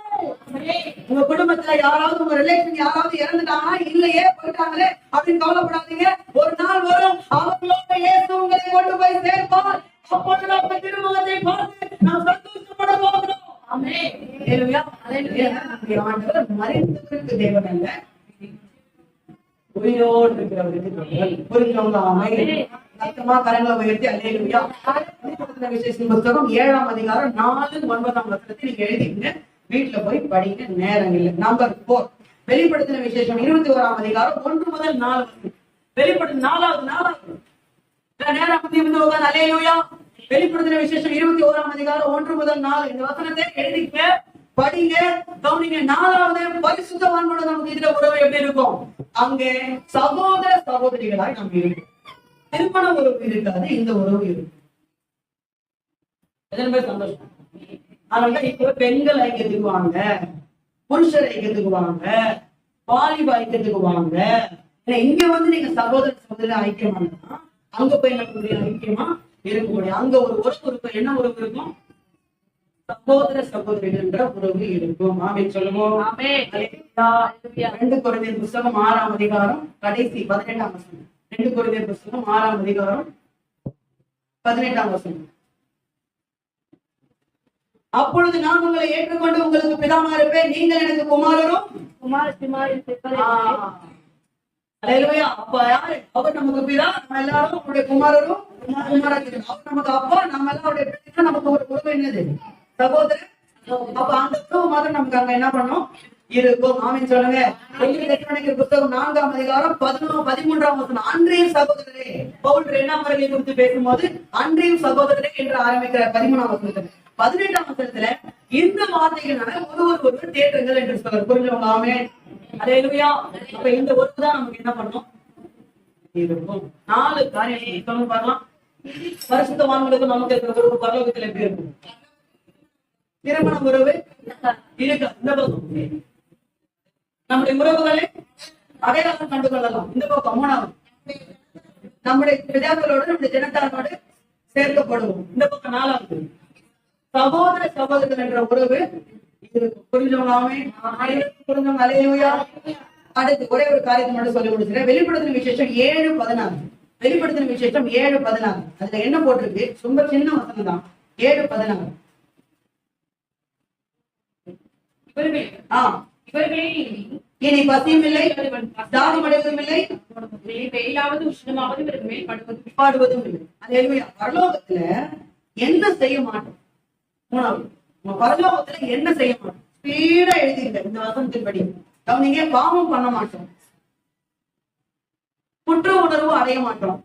உங்க குடும்பத்துல யாராவது, உங்க ரிலேஷன் யாராவது இறந்துட்டாங்கன்னா, இல்லையே போயிட்டாங்களே அப்படின்னு கவலைப்படாதீங்க. ஒரு நாள் வரும், அவர்களோட இயேசு உங்களை கொண்டு போய் சேர்ப்பார். அப்பொழுது அந்த திருமுகத்தை பார்த்து நாம் சந்தோஷப்பட போகிறோம். ஆமென். ஹல்லேலூயா. ஹல்லேலூயா. நம்முடைய ஆண்டவர் மரித்தவருக்கு தேவன் அல்ல, உயிரோடு இருக்கிறவருக்கு தேவன். புரிஞ்சவங்க? ஆமென். சத்தமா கரங்களை உயர்த்தி அல்லேலூயா. வெளிப்படுத்தின விசேஷம் புஸ்தகம் 7ஆம் அதிகாரம் 4, 9ஆம் வசனத்தை நீங்க எழுதிங்க. வீட்டுல போய் படிங்க, நேரம் இல்லை. நம்பர் 4 வெளிப்படுத்தின விசேஷம் 21ஆம் அதிகாரம் 1 முதல் 4 வரை. வெளிப்படுத்தின 4வது நேரம் அல்லேலூயா. வெளிப்படுத்தின விசேஷம் 21ஆம் அதிகாரம் 1 முதல் 4 இந்த வசனத்தை எழுதிக்க, படிங்க, கவனிங்க. 4வது பரிசுத்தவான்களோட நமக்கு இதுல உறவு எப்படி இருக்கும்? அங்கே சகோதர சகோதரிகளாய் நம்ம இருக்கும். திருமண உறவு இருக்காது, இந்த உறவு இருக்கும். எத்தனை பேர் சந்தோஷம்? அதனால இப்ப பெண்கள் ஐக்கியத்துக்கு வாங்க, புருஷர் ஐக்கியத்துக்கு வாங்க, வாலிப ஐக்கியத்துக்கு வாங்க. இங்க வந்து நீங்க சகோதர சகோதரி ஐக்கியமானா அங்க போய் என்ன ஐக்கியமா இருக்க முடியும். அங்க ஒரு உறவு என்ன உறவு இருக்கும்? சகோதர சகோதரிகள் என்ற உறவு இருக்கும். ஆமென் சொல்லுவோம். 2 கொரிந்தியர் புஸ்தகம் 6ஆம் அதிகாரம் கடைசி 18ஆம் வசனம். 2 கொரிந்தியர் புஸ்தகம் 6ஆம் அதிகாரம் 18ஆம் வசனம். அப்பொழுது நான் உங்களை ஏற்றுக்கொண்டு உங்களுக்கு பிதாமா இருப்பேன், நீங்கள் எனக்கு குமாரரும் அல்லேலூயா. அப்ப யாரு? அவர் நமக்கு பிதா, நம்ம எல்லாரும் அவருடைய குமாரரும் குமாரத்திலும். அவர் நமக்கு அப்பா, நம்ம எல்லாம் அவருடைய பிள்ளைகள். நமக்கு ஒரு உறவு என்னது? சகோதரர். அப்ப அந்த உறவு மாதிரி நமக்கு அங்க என்ன பண்ணும்? இருக்கும். ஆமென் சொல்லுங்க. புஸ்தகம் 4ஆம் அதிகாரம் 13ஆம் வசனம். அன்றையும் சகோதரரே, பவுல் 2ஆம் வருகை குறித்து பேசும்போது அன்றையும் சகோதரரே என்று ஆரம்பிக்கிற 13ஆம் வசனத்துல 18ஆம் வசனத்துல இந்த வார்த்தைகளான ஒருவர் தேற்றுங்கள் என்று சொல்றார். புரிஞ்சவங்க? ஆமென். அல்லேலூயா. அப்ப இந்த ஒர்க் தான் நமக்கு என்ன பண்ணும்? இருக்கும். 4 காரியம் சொல்லுங்க பார்க்கலாம். பரிசுத்தவான்களுக்கு நமக்கு இருக்கிற உறவு பரலோகத்தில் எப்படி இருக்கும்? திருமண உறவு இருக்கு. இந்த பக்கம் நம்முடைய உறவுகளை அடையாளம் கண்டு கொள்ளலாம். இந்த பக்கம் 3வது நம்முடைய பிதாக்களோடு, நம்முடைய ஜனத்தாரோடு சேர்க்கப்படுவோம். இந்த பக்கம் 4வது சகோதர சகோதரர்கள் என்ற உறவு இருக்கும். புரிஞ்சவங்களாமே? புரிஞ்சவங்க? அல்லேலூயா. அடுத்து ஒரே ஒரு காரியத்தை மட்டும் சொல்லி கொடுத்துறேன். வெளிப்படுத்தின விசேஷம் 7:14. வெளிப்படுத்தின விசேஷம் 7:14. அதுல என்ன போட்டிருக்கு? ரொம்ப சின்ன வசனம் தான். 7:14. இனி பசியும் இல்லை, தாகம் அடைவதும் இல்லை, வெயிலாவது உஷ்ணமாவது இவருக்கு மேல் பாடுவதும் இல்லை. அல்லேலூயா. பரலோகத்துல என்ன செய்ய மாட்டோம்? 3வது பரலோகத்துல என்ன செய்ய மாட்டோம்? ஸ்பீடா எழுதிங்க இந்த வசனத்தின்படி. நீங்க பாவம் பண்ண மாட்டோம், குற்ற உணர்வு அடைய மாட்டோம்,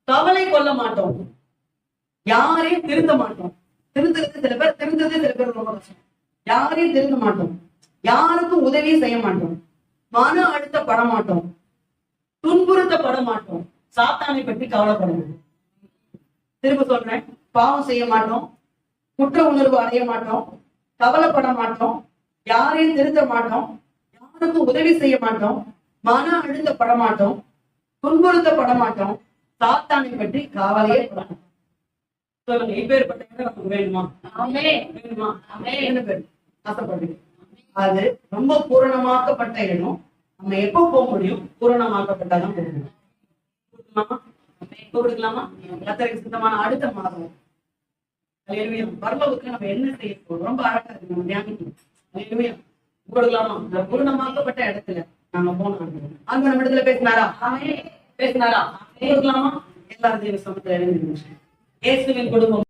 கவலை கொள்ள மாட்டோம், யாரையும் திருந்த மாட்டோம். திருந்துறது சில பேர், திருந்தது சில பேர் ரொம்ப கஷ்டம். யாரையும் திருந்த மாட்டோம், யாருக்கும் உதவி செய்ய மாட்டோம், மன அழுத்தப்பட மாட்டோம், துன்புறுத்தப்பட மாட்டோம், சாத்தானை பற்றி கவலைப்பட மாட்டோம். திரும்ப சொல்றேன், பாவம் செய்ய மாட்டோம், குற்ற உணர்வு அடைய மாட்டோம், கவலைப்பட மாட்டோம், யாரையும் திருத்த மாட்டோம், யாருக்கும் உதவி செய்ய மாட்டோம், மன அழுத்தப்பட மாட்டோம், துன்புறுத்தப்பட மாட்டோம், சாத்தானை பற்றி கவலையே பட மாட்டோம். சொல்லுங்க, இப்பேற்பட்ட இடம் நமக்கு வேணுமா? ஆமென். வேணுமா? ஆமென். என்ன பேர் ஆசைப்படுறீங்க? அது ரொம்ப பூரணமாக்கப்பட்ட இடம். நம்ம எப்போ போக முடியும்? பூரணமாக்கப்பட்டாதான் போக முடியும். கொடுக்கலாமா? கொடுக்கலாமா? கர்த்தருக்கு சித்தமான அடுத்த மாதம் அல்லேலூயா. பரலோகத்துல நம்ம என்ன செய்ய போறோம்? ரொம்ப அழகா இருக்கு, நம்ம தியானிக்கணும். அல்லேலூயா. கொடுக்கலாமா? இந்த பூரணமாக்கப்பட்ட இடத்துல நாம போனோம். அங்க நம்ம இடத்துல பேசினாரா? பேசினாரா? கொடுக்கலாமா? எல்லாரும் தேவ சமூகத்துல இறங்கி இயேசுவின் குடும்பம்